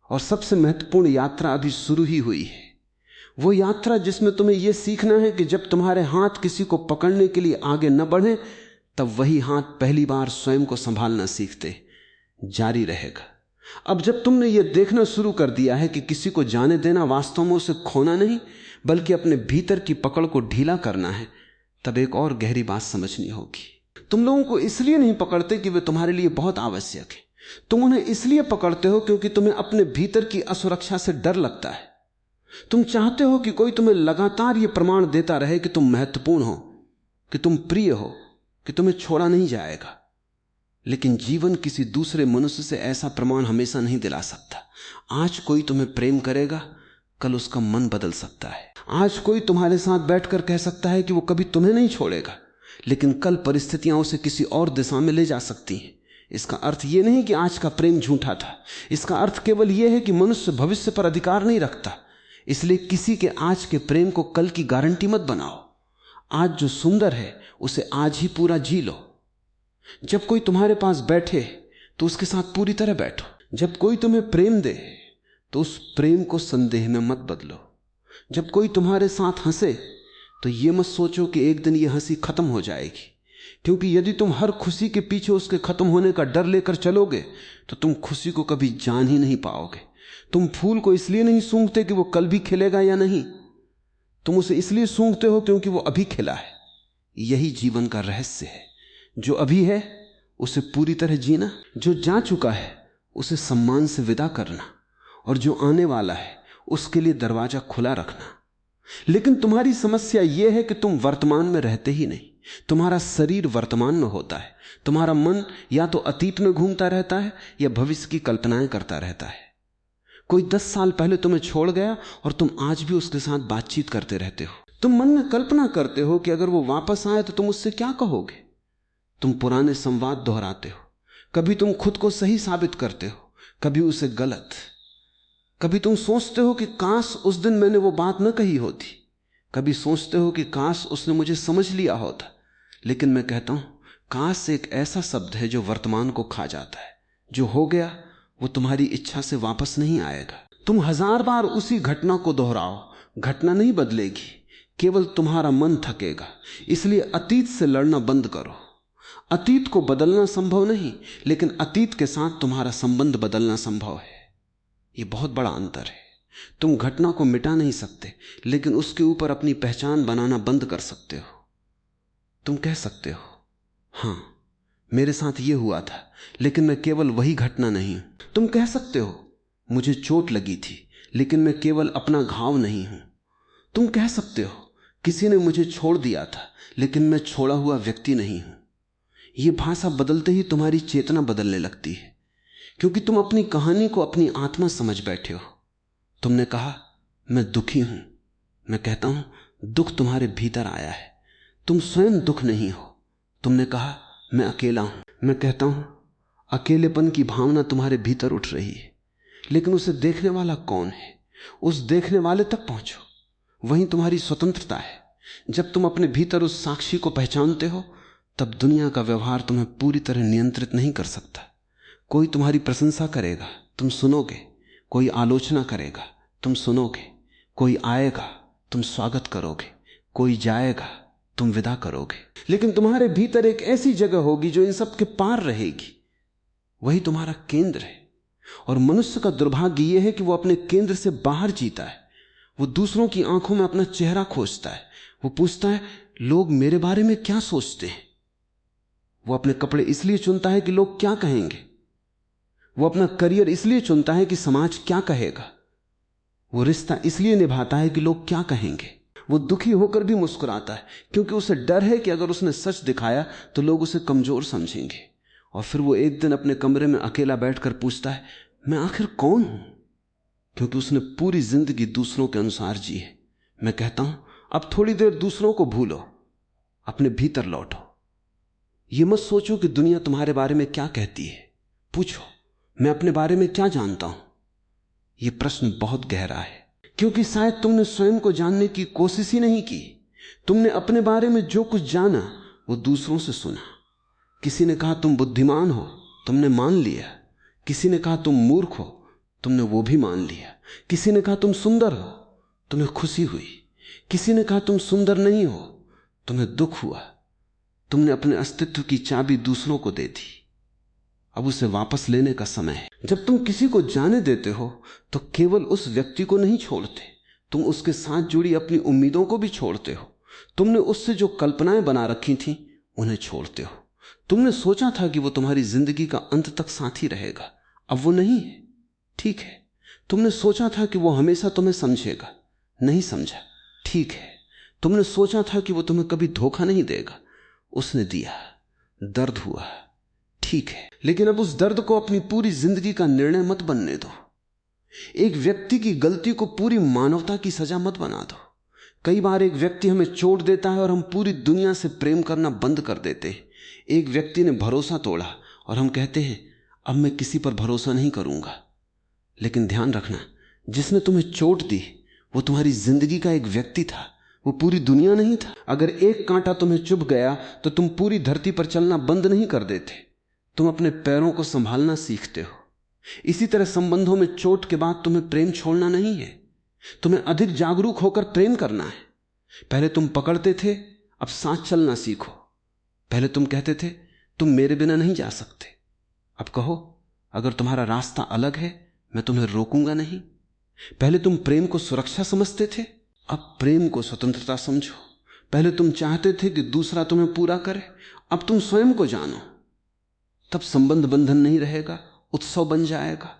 और सबसे महत्वपूर्ण यात्रा अभी शुरू ही हुई है। वो यात्रा जिसमें तुम्हें यह सीखना है कि जब तुम्हारे हाथ किसी को पकड़ने के लिए आगे न बढ़े तब वही हाथ पहली बार स्वयं को संभालना सीखते जारी रहेगा। अब जब तुमने यह देखना शुरू कर दिया है कि किसी को जाने देना वास्तव में उसे खोना नहीं बल्कि अपने भीतर की पकड़ को ढीला करना है, तब एक और गहरी बात समझनी होगी। तुम लोगों को इसलिए नहीं पकड़ते कि वे तुम्हारे लिए बहुत आवश्यक है। तुम उन्हें इसलिए पकड़ते हो क्योंकि तुम्हें अपने भीतर की असुरक्षा से डर लगता है। तुम चाहते हो कि कोई तुम्हें लगातार यह प्रमाण देता रहे कि तुम महत्वपूर्ण हो, कि तुम प्रिय हो, कि तुम्हें छोड़ा नहीं जाएगा। लेकिन जीवन किसी दूसरे मनुष्य से ऐसा प्रमाण हमेशा नहीं दिला सकता। आज कोई तुम्हें प्रेम करेगा, कल उसका मन बदल सकता है। आज कोई तुम्हारे साथ बैठकर कह सकता है कि वो कभी तुम्हें नहीं छोड़ेगा, लेकिन कल परिस्थितियां उसे किसी और दिशा में ले जा सकती हैं। इसका अर्थ यह नहीं कि आज का प्रेम झूठा था। इसका अर्थ केवल यह है कि मनुष्य भविष्य पर अधिकार नहीं रखता। इसलिए किसी के आज के प्रेम को कल की गारंटी मत बनाओ। आज जो सुंदर है उसे आज ही पूरा जी लो। जब कोई तुम्हारे पास बैठे तो उसके साथ पूरी तरह बैठो। जब कोई तुम्हें प्रेम दे तो उस प्रेम को संदेह में मत बदलो। जब कोई तुम्हारे साथ हंसे तो यह मत सोचो कि एक दिन यह हंसी खत्म हो जाएगी, क्योंकि यदि तुम हर खुशी के पीछे उसके खत्म होने का डर लेकर चलोगे तो तुम खुशी को कभी जान ही नहीं पाओगे। तुम फूल को इसलिए नहीं सूंघते कि वो कल भी खिलेगा या नहीं, तुम उसे इसलिए सूंघते हो क्योंकि वो अभी खिला है। यही जीवन का रहस्य है। जो अभी है उसे पूरी तरह जीना, जो जा चुका है उसे सम्मान से विदा करना, और जो आने वाला है उसके लिए दरवाजा खुला रखना। लेकिन तुम्हारी समस्या यह है कि तुम वर्तमान में रहते ही नहीं। तुम्हारा शरीर वर्तमान में होता है। तुम्हारा मन या तो अतीत में घूमता रहता है या भविष्य की कल्पनाएं करता रहता है। कोई 10 साल पहले तुम्हें छोड़ गया और तुम आज भी उसके साथ बातचीत करते रहते हो। तुम मन में कल्पना करते हो कि अगर वो वापस आए तो तुम उससे क्या कहोगे। तुम पुराने संवाद दोहराते हो। कभी तुम खुद को सही साबित करते हो, कभी उसे गलत। कभी तुम सोचते हो कि काश उस दिन मैंने वो बात न कही होती। कभी सोचते हो कि काश उसने मुझे समझ लिया होता। लेकिन मैं कहता हूं, काश एक ऐसा शब्द है जो वर्तमान को खा जाता है। जो हो गया वो तुम्हारी इच्छा से वापस नहीं आएगा। तुम 1000 बार उसी घटना को दोहराओ, घटना नहीं बदलेगी, केवल तुम्हारा मन थकेगा। इसलिए अतीत से लड़ना बंद करो। अतीत को बदलना संभव नहीं, लेकिन अतीत के साथ तुम्हारा संबंध बदलना संभव है। यह बहुत बड़ा अंतर है। तुम घटना को मिटा नहीं सकते, लेकिन उसके ऊपर अपनी पहचान बनाना बंद कर सकते हो। तुम कह सकते हो, हां मेरे साथ यह हुआ था, लेकिन मैं केवल वही घटना नहीं हूं। तुम कह सकते हो, मुझे चोट लगी थी, लेकिन मैं केवल अपना घाव नहीं हूं। तुम कह सकते हो, किसी ने मुझे छोड़ दिया था, लेकिन मैं छोड़ा हुआ व्यक्ति नहीं हूं। यह भाषा बदलते ही तुम्हारी चेतना बदलने लगती है, क्योंकि तुम अपनी कहानी को अपनी आत्मा समझ बैठे हो। तुमने कहा मैं दुखी हूं। मैं कहता हूं, दुख तुम्हारे भीतर आया है, तुम स्वयं दुख नहीं हो। तुमने कहा मैं अकेला हूं। मैं कहता हूं, अकेलेपन की भावना तुम्हारे भीतर उठ रही है, लेकिन उसे देखने वाला कौन है? उस देखने वाले तक पहुंचो, वहीं तुम्हारी स्वतंत्रता है। जब तुम अपने भीतर उस साक्षी को पहचानते हो, तब दुनिया का व्यवहार तुम्हें पूरी तरह नियंत्रित नहीं कर सकता। कोई तुम्हारी प्रशंसा करेगा, तुम सुनोगे। कोई आलोचना करेगा, तुम सुनोगे। कोई आएगा, तुम स्वागत करोगे। कोई जाएगा, तुम विदा करोगे। लेकिन तुम्हारे भीतर एक ऐसी जगह होगी जो इन सब के पार रहेगी। वही तुम्हारा केंद्र है। और मनुष्य का दुर्भाग्य यह है कि वो अपने केंद्र से बाहर जीता है। वो दूसरों की आंखों में अपना चेहरा खोजता है। वो पूछता है, लोग मेरे बारे में क्या सोचते हैं? वो अपने कपड़े इसलिए चुनता है कि लोग क्या कहेंगे। वो अपना करियर इसलिए चुनता है कि समाज क्या कहेगा। वो रिश्ता इसलिए निभाता है कि लोग क्या कहेंगे। वो दुखी होकर भी मुस्कुराता है, क्योंकि उसे डर है कि अगर उसने सच दिखाया तो लोग उसे कमजोर समझेंगे। और फिर वो एक दिन अपने कमरे में अकेला बैठकर पूछता है, मैं आखिर कौन हूं? क्योंकि उसने पूरी जिंदगी दूसरों के अनुसार जी है। मैं कहता हूं, अब थोड़ी देर दूसरों को भूलो, अपने भीतर लौटो। ये मत सोचो कि दुनिया तुम्हारे बारे में क्या कहती है। पूछो, मैं अपने बारे में क्या जानता हूं? यह प्रश्न बहुत गहरा है, क्योंकि शायद तुमने स्वयं को जानने की कोशिश ही नहीं की। तुमने अपने बारे में जो कुछ जाना वो दूसरों से सुना। किसी ने कहा तुम बुद्धिमान हो, तुमने मान लिया। किसी ने कहा तुम मूर्ख हो, तुमने वो भी मान लिया। किसी ने कहा तुम सुंदर हो, तुम्हें खुशी हुई। किसी ने कहा तुम सुंदर नहीं हो, तुम्हें दुख हुआ। तुमने अपने अस्तित्व की चाबी दूसरों को दे दी। अब उसे वापस लेने का समय है। जब तुम किसी को जाने देते हो तो केवल उस व्यक्ति को नहीं छोड़ते, तुम उसके साथ जुड़ी अपनी उम्मीदों को भी छोड़ते हो। तुमने उससे जो कल्पनाएं बना रखी थी उन्हें छोड़ते हो। तुमने सोचा था कि वो तुम्हारी जिंदगी का अंत तक साथी रहेगा, अब वो नहीं है। ठीक है। तुमने सोचा था कि वो हमेशा तुम्हें समझेगा, नहीं समझा। ठीक है। तुमने सोचा था कि वो तुम्हें कभी धोखा नहीं देगा, उसने दिया। दर्द हुआ, ठीक है। लेकिन अब उस दर्द को अपनी पूरी जिंदगी का निर्णय मत बनने दो। एक व्यक्ति की गलती को पूरी मानवता की सजा मत बना दो। कई बार एक व्यक्ति हमें चोट देता है और हम पूरी दुनिया से प्रेम करना बंद कर देते हैं। एक व्यक्ति ने भरोसा तोड़ा और हम कहते हैं अब मैं किसी पर भरोसा नहीं करूंगा। लेकिन ध्यान रखना, जिसने तुम्हें चोट दी वो तुम्हारी जिंदगी का एक व्यक्ति था, वो पूरी दुनिया नहीं था। अगर एक कांटा तुम्हें चुभ गया तो तुम पूरी धरती पर चलना बंद नहीं कर देते, तुम अपने पैरों को संभालना सीखते हो। इसी तरह संबंधों में चोट के बाद तुम्हें प्रेम छोड़ना नहीं है, तुम्हें अधिक जागरूक होकर प्रेम करना है। पहले तुम पकड़ते थे, अब साथ चलना सीखो। पहले तुम कहते थे तुम मेरे बिना नहीं जा सकते, अब कहो अगर तुम्हारा रास्ता अलग है मैं तुम्हें रोकूंगा नहीं। पहले तुम प्रेम को सुरक्षा समझते थे, अब प्रेम को स्वतंत्रता समझो। पहले तुम चाहते थे कि दूसरा तुम्हें पूरा करे, अब तुम स्वयं को जानो। तब संबंध बंधन नहीं रहेगा, उत्सव बन जाएगा।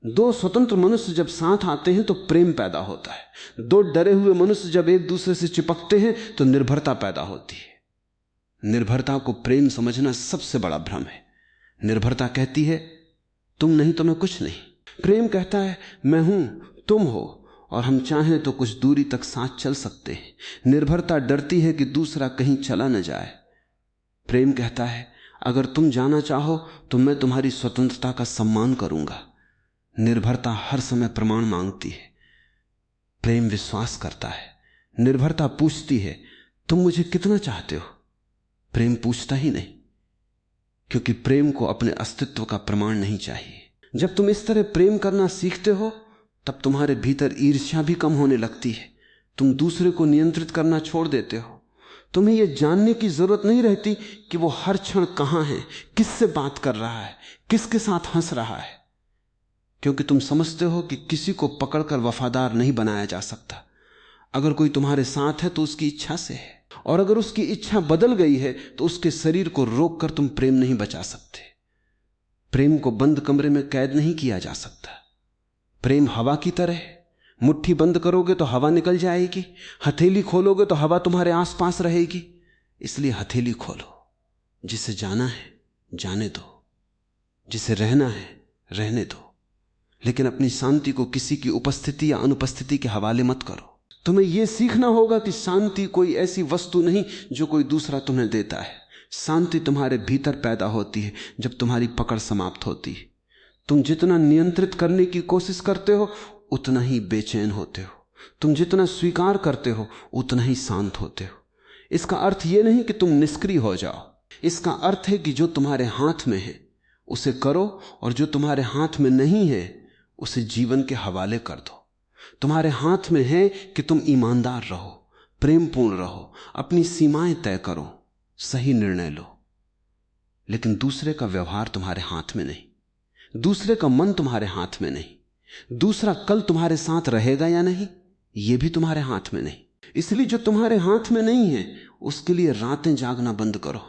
दो स्वतंत्र मनुष्य जब साथ आते हैं तो प्रेम पैदा होता है। दो डरे हुए मनुष्य जब एक दूसरे से चिपकते हैं तो निर्भरता पैदा होती है। निर्भरता को प्रेम समझना सबसे बड़ा भ्रम है। निर्भरता कहती है तुम नहीं तो मैं कुछ नहीं। प्रेम कहता है मैं हूं, तुम हो, और हम चाहें तो कुछ दूरी तक साथ चल सकते हैं। निर्भरता डरती है कि दूसरा कहीं चला न जाए। प्रेम कहता है अगर तुम जाना चाहो तो मैं तुम्हारी स्वतंत्रता का सम्मान करूंगा। निर्भरता हर समय प्रमाण मांगती है, प्रेम विश्वास करता है। निर्भरता पूछती है तुम मुझे कितना चाहते हो। प्रेम पूछता ही नहीं, क्योंकि प्रेम को अपने अस्तित्व का प्रमाण नहीं चाहिए। जब तुम इस तरह प्रेम करना सीखते हो तब तुम्हारे भीतर ईर्ष्या भी कम होने लगती है। तुम दूसरे को नियंत्रित करना छोड़ देते हो। तुम्हें यह जानने की जरूरत नहीं रहती कि वो हर क्षण कहां है, किससे बात कर रहा है, किसके साथ हंस रहा है, क्योंकि तुम समझते हो कि किसी को पकड़कर वफादार नहीं बनाया जा सकता। अगर कोई तुम्हारे साथ है तो उसकी इच्छा से है, और अगर उसकी इच्छा बदल गई है तो उसके शरीर को रोककर तुम प्रेम नहीं बचा सकते। प्रेम को बंद कमरे में कैद नहीं किया जा सकता। प्रेम हवा की तरह है। मुट्ठी बंद करोगे तो हवा निकल जाएगी, हथेली खोलोगे तो हवा तुम्हारे आसपास रहेगी। इसलिए हथेली खोलो। जिसे जाना है जाने दो, जिसे रहना है रहने दो, लेकिन अपनी शांति को किसी की उपस्थिति या अनुपस्थिति के हवाले मत करो। तुम्हें यह सीखना होगा कि शांति कोई ऐसी वस्तु नहीं जो कोई दूसरा तुम्हें देता है। शांति तुम्हारे भीतर पैदा होती है जब तुम्हारी पकड़ समाप्त होती है। तुम जितना नियंत्रित करने की कोशिश करते हो उतना ही बेचैन होते हो। तुम जितना स्वीकार करते हो उतना ही शांत होते हो। इसका अर्थ यह नहीं कि तुम निष्क्रिय हो जाओ। इसका अर्थ है कि जो तुम्हारे हाथ में है उसे करो, और जो तुम्हारे हाथ में नहीं है उसे जीवन के हवाले कर दो। तुम्हारे हाथ में है कि तुम ईमानदार रहो, प्रेमपूर्ण रहो, अपनी सीमाएं तय करो, सही निर्णय लो। लेकिन दूसरे का व्यवहार तुम्हारे हाथ में नहीं, दूसरे का मन तुम्हारे हाथ में नहीं, दूसरा कल तुम्हारे साथ रहेगा या नहीं यह भी तुम्हारे हाथ में नहीं। इसलिए जो तुम्हारे हाथ में नहीं है उसके लिए रातें जागना बंद करो।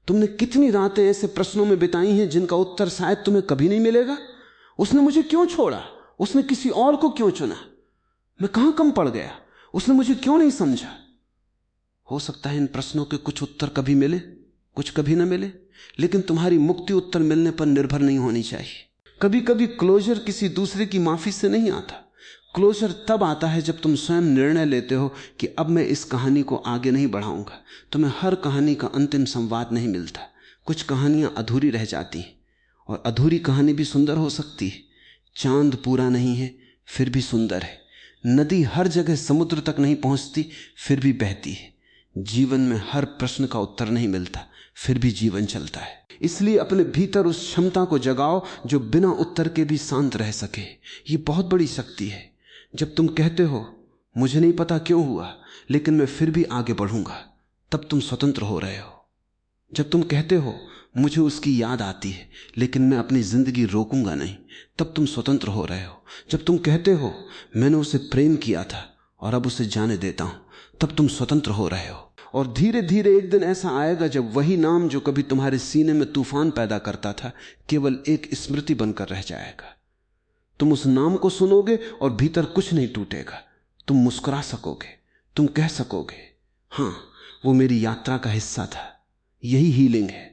तुमने कितनी रातें ऐसे प्रश्नों में बिताई हैं जिनका उत्तर शायद तुम्हें कभी नहीं मिलेगा। उसने मुझे क्यों छोड़ा, उसने किसी और को क्यों चुना, मैं कहां कम पड़ गया, उसने मुझे क्यों नहीं समझा। हो सकता है इन प्रश्नों के कुछ उत्तर कभी मिले, कुछ कभी ना मिले, लेकिन तुम्हारी मुक्ति उत्तर मिलने पर निर्भर नहीं होनी चाहिए। कभी कभी क्लोजर किसी दूसरे की माफी से नहीं आता। क्लोजर तब आता है जब तुम स्वयं निर्णय लेते हो कि अब मैं इस कहानी को आगे नहीं बढ़ाऊंगा। तुम्हें हर कहानी का अंतिम संवाद नहीं मिलता। कुछ कहानियां अधूरी रह जाती हैं, और अधूरी कहानी भी सुंदर हो सकती है। चांद पूरा नहीं है फिर भी सुंदर है। नदी हर जगह समुद्र तक नहीं पहुंचती फिर भी बहती है। जीवन में हर प्रश्न का उत्तर नहीं मिलता फिर भी जीवन चलता है। इसलिए अपने भीतर उस क्षमता को जगाओ जो बिना उत्तर के भी शांत रह सके। ये बहुत बड़ी शक्ति है। जब तुम कहते हो मुझे नहीं पता क्यों हुआ लेकिन मैं फिर भी आगे बढ़ूंगा, तब तुम स्वतंत्र हो रहे हो। जब तुम कहते हो मुझे उसकी याद आती है लेकिन मैं अपनी जिंदगी रोकूंगा नहीं, तब तुम स्वतंत्र हो रहे हो। जब तुम कहते हो मैंने उसे प्रेम किया था और अब उसे जाने देता हूं, तब तुम स्वतंत्र हो रहे हो। और धीरे धीरे एक दिन ऐसा आएगा जब वही नाम जो कभी तुम्हारे सीने में तूफान पैदा करता था केवल एक स्मृति बनकर रह जाएगा। तुम उस नाम को सुनोगे और भीतर कुछ नहीं टूटेगा। तुम मुस्कुरा सकोगे, तुम कह सकोगे हां वो मेरी यात्रा का हिस्सा था। यही हीलिंग है।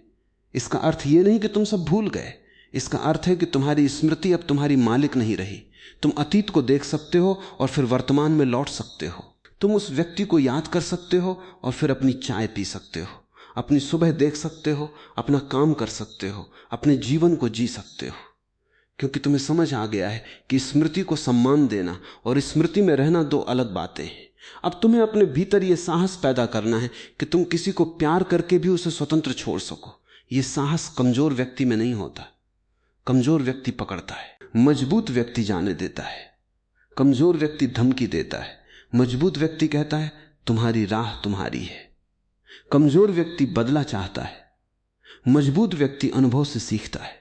इसका अर्थ यह नहीं कि तुम सब भूल गए। इसका अर्थ है कि तुम्हारी स्मृति अब तुम्हारी मालिक नहीं रही। तुम अतीत को देख सकते हो और फिर वर्तमान में लौट सकते हो। तुम उस व्यक्ति को याद कर सकते हो और फिर अपनी चाय पी सकते हो, अपनी सुबह देख सकते हो, अपना काम कर सकते हो, अपने जीवन को जी सकते हो। क्योंकि तुम्हें समझ आ गया है कि स्मृति को सम्मान देना और स्मृति में रहना दो अलग बातें हैं। अब तुम्हें अपने भीतर यह साहस पैदा करना है कि तुम किसी को प्यार करके भी उसे स्वतंत्र छोड़ सको। यह साहस कमजोर व्यक्ति में नहीं होता। कमजोर व्यक्ति पकड़ता है, मजबूत व्यक्ति जाने देता है। कमजोर व्यक्ति धमकी देता है, मजबूत व्यक्ति कहता है तुम्हारी राह तुम्हारी है। कमजोर व्यक्ति बदला चाहता है, मजबूत व्यक्ति अनुभव से सीखता है।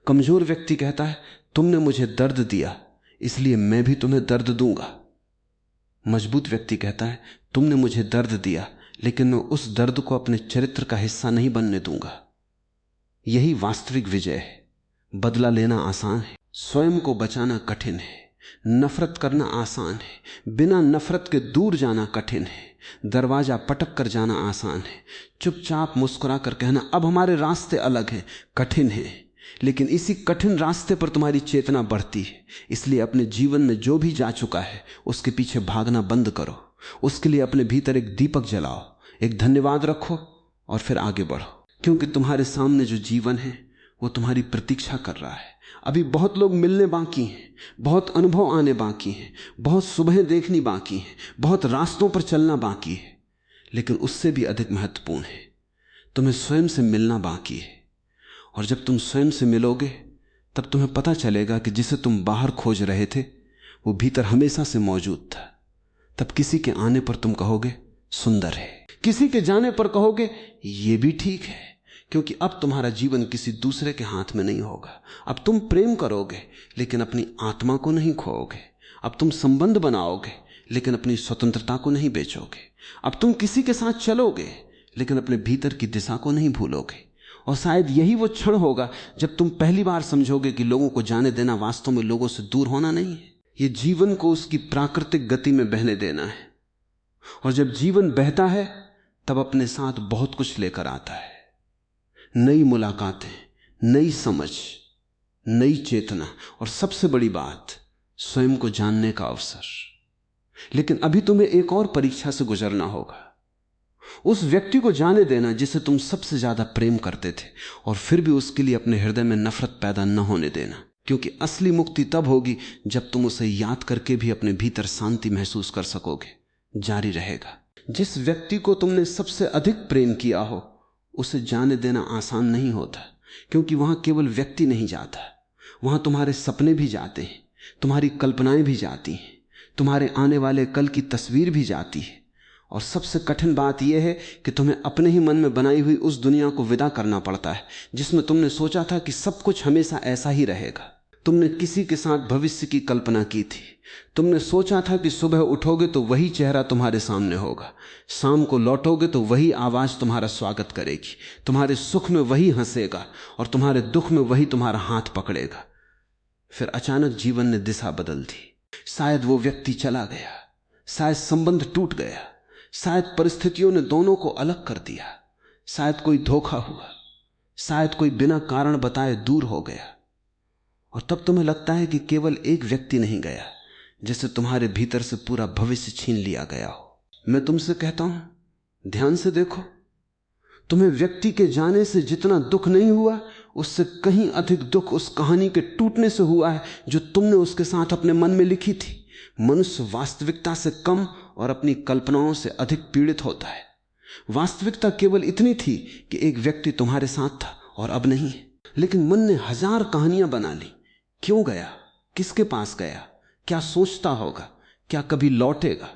कमजोर व्यक्ति कहता है तुमने मुझे दर्द दिया इसलिए मैं भी तुम्हें दर्द दूंगा। मजबूत व्यक्ति कहता है तुमने मुझे दर्द दिया लेकिन मैं उस दर्द को अपने चरित्र का हिस्सा नहीं बनने दूंगा। यही वास्तविक विजय है। बदला लेना आसान है, स्वयं को बचाना कठिन है। नफरत करना आसान है, बिना नफरत के दूर जाना कठिन है। दरवाजा पटक कर जाना आसान है, चुपचाप मुस्कुरा कर कहना अब हमारे रास्ते अलग हैं, कठिन है। लेकिन इसी कठिन रास्ते पर तुम्हारी चेतना बढ़ती है। इसलिए अपने जीवन में जो भी जा चुका है उसके पीछे भागना बंद करो। उसके लिए अपने भीतर एक दीपक जलाओ, एक धन्यवाद रखो और फिर आगे बढ़ो। क्योंकि तुम्हारे सामने जो जीवन है वो तुम्हारी प्रतीक्षा कर रहा है। अभी बहुत लोग मिलने बाकी हैं, बहुत अनुभव आने बाकी हैं, बहुत सुबह देखनी बाकी है, बहुत रास्तों पर चलना बाकी है। लेकिन उससे भी अधिक महत्वपूर्ण है तुम्हें स्वयं से मिलना बाकी है। और जब तुम स्वयं से मिलोगे तब तुम्हें पता चलेगा कि जिसे तुम बाहर खोज रहे थे वो भीतर हमेशा से मौजूद था। तब किसी के आने पर तुम कहोगे सुंदर है, किसी के जाने पर कहोगे ये भी ठीक है। क्योंकि अब तुम्हारा जीवन किसी दूसरे के हाथ में नहीं होगा। अब तुम प्रेम करोगे लेकिन अपनी आत्मा को नहीं खोओगे। अब तुम संबंध बनाओगे लेकिन अपनी स्वतंत्रता को नहीं बेचोगे। अब तुम किसी के साथ चलोगे लेकिन अपने भीतर की दिशा को नहीं भूलोगे। और शायद यही वो क्षण होगा जब तुम पहली बार समझोगे कि लोगों को जाने देना वास्तव में लोगों से दूर होना नहीं है, ये जीवन को उसकी प्राकृतिक गति में बहने देना है। और जब जीवन बहता है तब अपने साथ बहुत कुछ लेकर आता है, नई मुलाकातें, नई समझ, नई चेतना और सबसे बड़ी बात स्वयं को जानने का अवसर। लेकिन अभी तुम्हें एक और परीक्षा से गुजरना होगा। उस व्यक्ति को जाने देना जिसे तुम सबसे ज्यादा प्रेम करते थे और फिर भी उसके लिए अपने हृदय में नफरत पैदा न होने देना। क्योंकि असली मुक्ति तब होगी जब तुम उसे याद करके भी अपने भीतर शांति महसूस कर सकोगे। जारी रहेगा। जिस व्यक्ति को तुमने सबसे अधिक प्रेम किया हो उसे जाने देना आसान नहीं होता। क्योंकि वहां केवल व्यक्ति नहीं जाता, वहां तुम्हारे सपने भी जाते हैं, तुम्हारी कल्पनाएं भी जाती हैं, तुम्हारे आने वाले कल की तस्वीर भी जाती है। और सबसे कठिन बात यह है कि तुम्हें अपने ही मन में बनाई हुई उस दुनिया को विदा करना पड़ता है जिसमें तुमने सोचा था कि सब कुछ हमेशा ऐसा ही रहेगा। तुमने किसी के साथ भविष्य की कल्पना की थी। तुमने सोचा था कि सुबह उठोगे तो वही चेहरा तुम्हारे सामने होगा, शाम को लौटोगे तो वही आवाज तुम्हारा स्वागत करेगी, तुम्हारे सुख में वही हंसेगा और तुम्हारे दुख में वही तुम्हारा हाथ पकड़ेगा। फिर अचानक जीवन ने दिशा बदल दी। शायद वो व्यक्ति चला गया, शायद संबंध टूट गया, शायद परिस्थितियों ने दोनों को अलग कर दिया, शायद कोई धोखा हुआ, शायद कोई बिना कारण बताए दूर हो गया। और तब तुम्हें लगता है कि केवल एक व्यक्ति नहीं गया, जैसे तुम्हारे भीतर से पूरा भविष्य छीन लिया गया हो। मैं तुमसे कहता हूं ध्यान से देखो, तुम्हें व्यक्ति के जाने से जितना दुख नहीं हुआ उससे कहीं अधिक दुख उस कहानी के टूटने से हुआ है जो तुमने उसके साथ अपने मन में लिखी थी। मनुष्य वास्तविकता से कम और अपनी कल्पनाओं से अधिक पीड़ित होता है। वास्तविकता केवल इतनी थी कि एक व्यक्ति तुम्हारे साथ था और अब नहीं है। लेकिन मन ने हजार कहानियां बना ली। क्यों गया, किसके पास गया, क्या सोचता होगा, क्या कभी लौटेगा,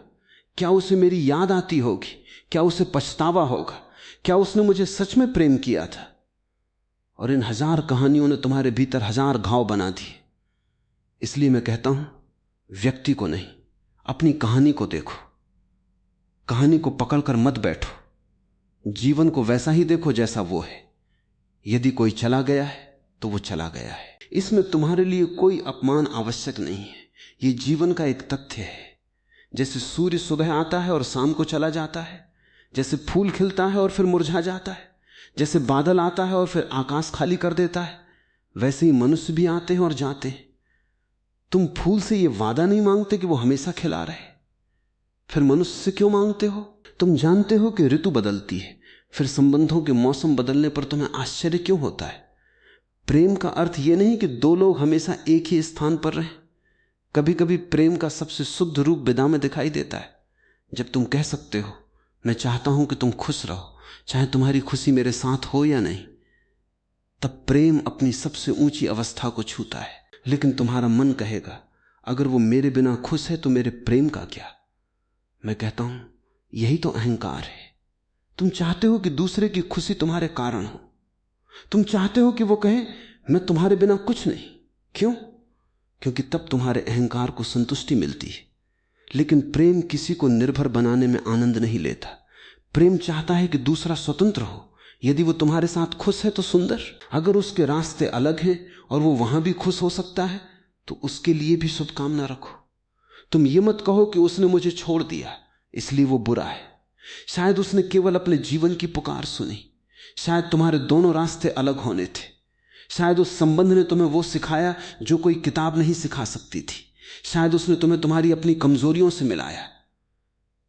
क्या उसे मेरी याद आती होगी, क्या उसे पछतावा होगा, क्या उसने मुझे सच में प्रेम किया था। और इन हजार कहानियों ने तुम्हारे भीतर हजार घाव बना दिए। इसलिए मैं कहता हूं व्यक्ति को नहीं, अपनी कहानी को देखो। कहानी को पकड़कर मत बैठो, जीवन को वैसा ही देखो जैसा वो है। यदि कोई चला गया है तो वो चला गया है। इसमें तुम्हारे लिए कोई अपमान आवश्यक नहीं है। ये जीवन का एक तथ्य है। जैसे सूर्य सुबह आता है और शाम को चला जाता है, जैसे फूल खिलता है और फिर मुरझा जाता है, जैसे बादल आता है और फिर आकाश खाली कर देता है, वैसे ही मनुष्य भी आते हैं और जाते हैं। तुम फूल से ये वादा नहीं मांगते कि वो हमेशा खिला रहे, फिर मनुष्य से क्यों मांगते हो? तुम जानते हो कि ऋतु बदलती है, फिर संबंधों के मौसम बदलने पर तुम्हें आश्चर्य क्यों होता है? प्रेम का अर्थ यह नहीं कि दो लोग हमेशा एक ही स्थान पर रहें। कभी कभी प्रेम का सबसे शुद्ध रूप विदा में दिखाई देता है, जब तुम कह सकते हो मैं चाहता हूं कि तुम खुश रहो, चाहे तुम्हारी खुशी मेरे साथ हो या नहीं। तब प्रेम अपनी सबसे ऊंची अवस्था को छूता है। लेकिन तुम्हारा मन कहेगा अगर वो मेरे बिना खुश है तो मेरे प्रेम का क्या? मैं कहता हूं यही तो अहंकार है। तुम चाहते हो कि दूसरे की खुशी तुम्हारे कारण हो। तुम चाहते हो कि वो कहे मैं तुम्हारे बिना कुछ नहीं। क्यों? क्योंकि तब तुम्हारे अहंकार को संतुष्टि मिलती है। लेकिन प्रेम किसी को निर्भर बनाने में आनंद नहीं लेता। प्रेम चाहता है कि दूसरा स्वतंत्र हो। यदि वो तुम्हारे साथ खुश है तो सुंदर, अगर उसके रास्ते अलग हैं और वो वहां भी खुश हो सकता है तो उसके लिए भी शुभकामना रखो। तुम ये मत कहो कि उसने मुझे छोड़ दिया इसलिए वो बुरा है। शायद उसने केवल अपने जीवन की पुकार सुनी। शायद तुम्हारे दोनों रास्ते अलग होने थे। शायद उस संबंध ने तुम्हें वो सिखाया जो कोई किताब नहीं सिखा सकती थी। शायद उसने तुम्हें तुम्हारी अपनी कमजोरियों से मिलाया।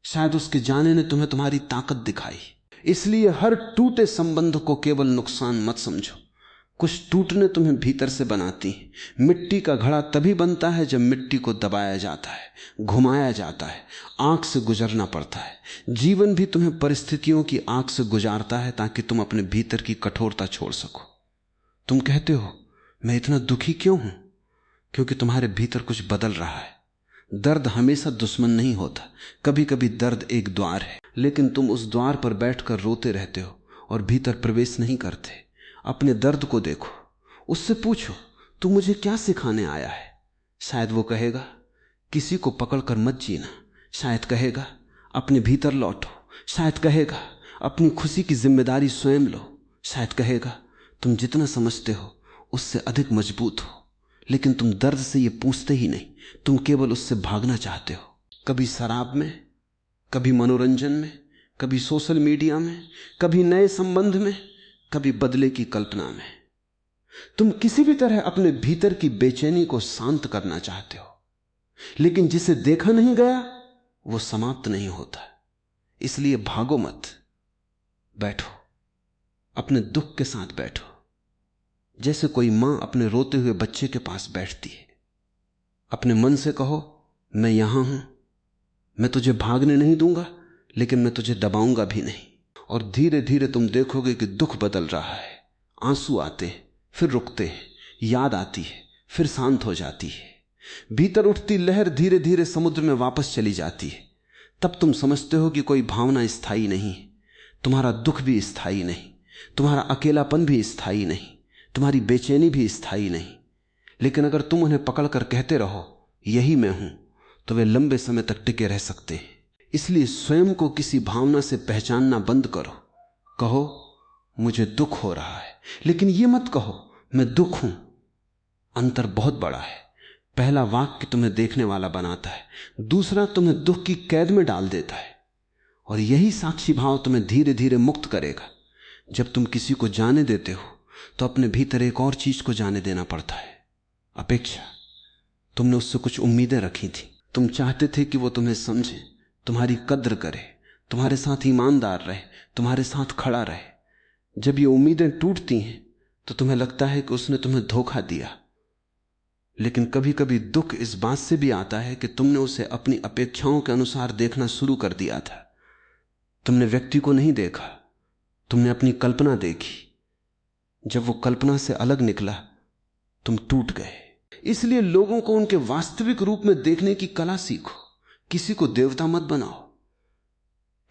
शायद उसके जाने ने तुम्हें तुम्हारी ताकत दिखाई। इसलिए हर टूटे संबंध को केवल नुकसान मत समझो। कुछ टूटने तुम्हें भीतर से बनाती हैं। मिट्टी का घड़ा तभी बनता है जब मिट्टी को दबाया जाता है, घुमाया जाता है, आंख से गुजरना पड़ता है। जीवन भी तुम्हें परिस्थितियों की आंख से गुजारता है ताकि तुम अपने भीतर की कठोरता छोड़ सको। तुम कहते हो मैं इतना दुखी क्यों हूं? क्योंकि तुम्हारे भीतर कुछ बदल रहा है। दर्द हमेशा दुश्मन नहीं होता। कभी कभी दर्द एक द्वार है, लेकिन तुम उस द्वार पर बैठकर रोते रहते हो और भीतर प्रवेश नहीं करते। अपने दर्द को देखो, उससे पूछो तू मुझे क्या सिखाने आया है। शायद वो कहेगा किसी को पकड़कर मत जीना। शायद कहेगा अपने भीतर लौटो। शायद कहेगा अपनी खुशी की जिम्मेदारी स्वयं लो। शायद कहेगा तुम जितना समझते हो उससे अधिक मजबूत हो। लेकिन तुम दर्द से ये पूछते ही नहीं, तुम केवल उससे भागना चाहते हो। कभी शराब में, कभी मनोरंजन में, कभी सोशल मीडिया में, कभी नए संबंध में, कभी बदले की कल्पना में। तुम किसी भी तरह अपने भीतर की बेचैनी को शांत करना चाहते हो, लेकिन जिसे देखा नहीं गया वो समाप्त नहीं होता। इसलिए भागो मत, बैठो, अपने दुख के साथ बैठो, जैसे कोई मां अपने रोते हुए बच्चे के पास बैठती है। अपने मन से कहो मैं यहां हूं, मैं तुझे भागने नहीं दूंगा, लेकिन मैं तुझे दबाऊंगा भी नहीं। और धीरे धीरे तुम देखोगे कि दुख बदल रहा है। आंसू आते हैं, फिर रुकते हैं, याद आती है, फिर शांत हो जाती है। भीतर उठती लहर धीरे धीरे समुद्र में वापस चली जाती है। तब तुम समझते हो कि कोई भावना स्थायी नहीं है। तुम्हारा दुख भी स्थायी नहीं, तुम्हारा अकेलापन भी स्थायी नहीं, तुम्हारी बेचैनी भी स्थायी नहीं। लेकिन अगर तुम उन्हें पकड़कर कहते रहो यही मैं हूं, तो वे लंबे समय तक टिके रह सकते हैं। इसलिए स्वयं को किसी भावना से पहचानना बंद करो। कहो मुझे दुख हो रहा है, लेकिन यह मत कहो मैं दुख हूं। अंतर बहुत बड़ा है। पहला वाक्य तुम्हें देखने वाला बनाता है, दूसरा तुम्हें दुख की कैद में डाल देता है। और यही साक्षी भाव तुम्हें धीरे धीरे मुक्त करेगा। जब तुम किसी को जाने देते हो तो अपने भीतर एक और चीज को जाने देना पड़ता है, अपेक्षा। तुमने उससे कुछ उम्मीदें रखी थी। तुम चाहते थे कि वो तुम्हें समझे, तुम्हारी कद्र करे, तुम्हारे साथ ईमानदार रहे, तुम्हारे साथ खड़ा रहे। जब ये उम्मीदें टूटती हैं तो तुम्हें लगता है कि उसने तुम्हें धोखा दिया। लेकिन कभी कभी दुख इस बात से भी आता है कि तुमने उसे अपनी अपेक्षाओं के अनुसार देखना शुरू कर दिया था। तुमने व्यक्ति को नहीं देखा, तुमने अपनी कल्पना देखी। जब वो कल्पना से अलग निकला तुम टूट गए। इसलिए लोगों को उनके वास्तविक रूप में देखने की कला सीखो। किसी को देवता मत बनाओ,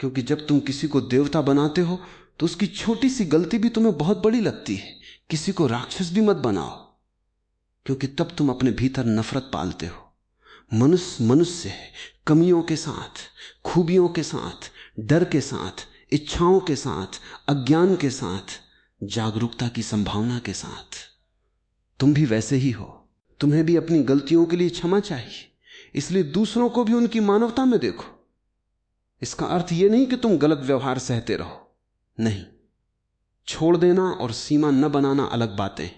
क्योंकि जब तुम किसी को देवता बनाते हो तो उसकी छोटी सी गलती भी तुम्हें बहुत बड़ी लगती है। किसी को राक्षस भी मत बनाओ, क्योंकि तब तुम अपने भीतर नफरत पालते हो। मनुष्य मनुष्य है, कमियों के साथ, खूबियों के साथ, डर के साथ, इच्छाओं के साथ, अज्ञान के साथ, जागरूकता की संभावना के साथ। तुम भी वैसे ही हो। तुम्हें भी अपनी गलतियों के लिए क्षमा चाहिए। इसलिए दूसरों को भी उनकी मानवता में देखो। इसका अर्थ यह नहीं कि तुम गलत व्यवहार सहते रहो, नहीं। छोड़ देना और सीमा न बनाना अलग बातें।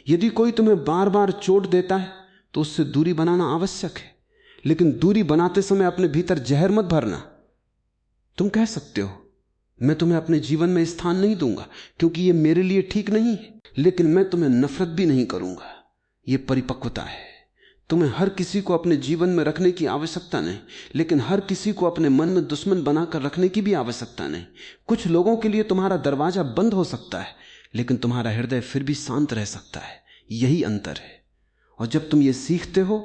यदि कोई तुम्हें बार बार चोट देता है तो उससे दूरी बनाना आवश्यक है, लेकिन दूरी बनाते समय अपने भीतर जहर मत भरना। तुम कह सकते हो मैं तुम्हें अपने जीवन में स्थान नहीं दूंगा क्योंकि यह मेरे लिए ठीक नहीं है, लेकिन मैं तुम्हें नफरत भी नहीं करूंगा। यह परिपक्वता है। तुम्हें हर किसी को अपने जीवन में रखने की आवश्यकता नहीं, लेकिन हर किसी को अपने मन में दुश्मन बनाकर रखने की भी आवश्यकता नहीं। कुछ लोगों के लिए तुम्हारा दरवाजा बंद हो सकता है, लेकिन तुम्हारा हृदय फिर भी शांत रह सकता है। यही अंतर है। और जब तुम ये सीखते हो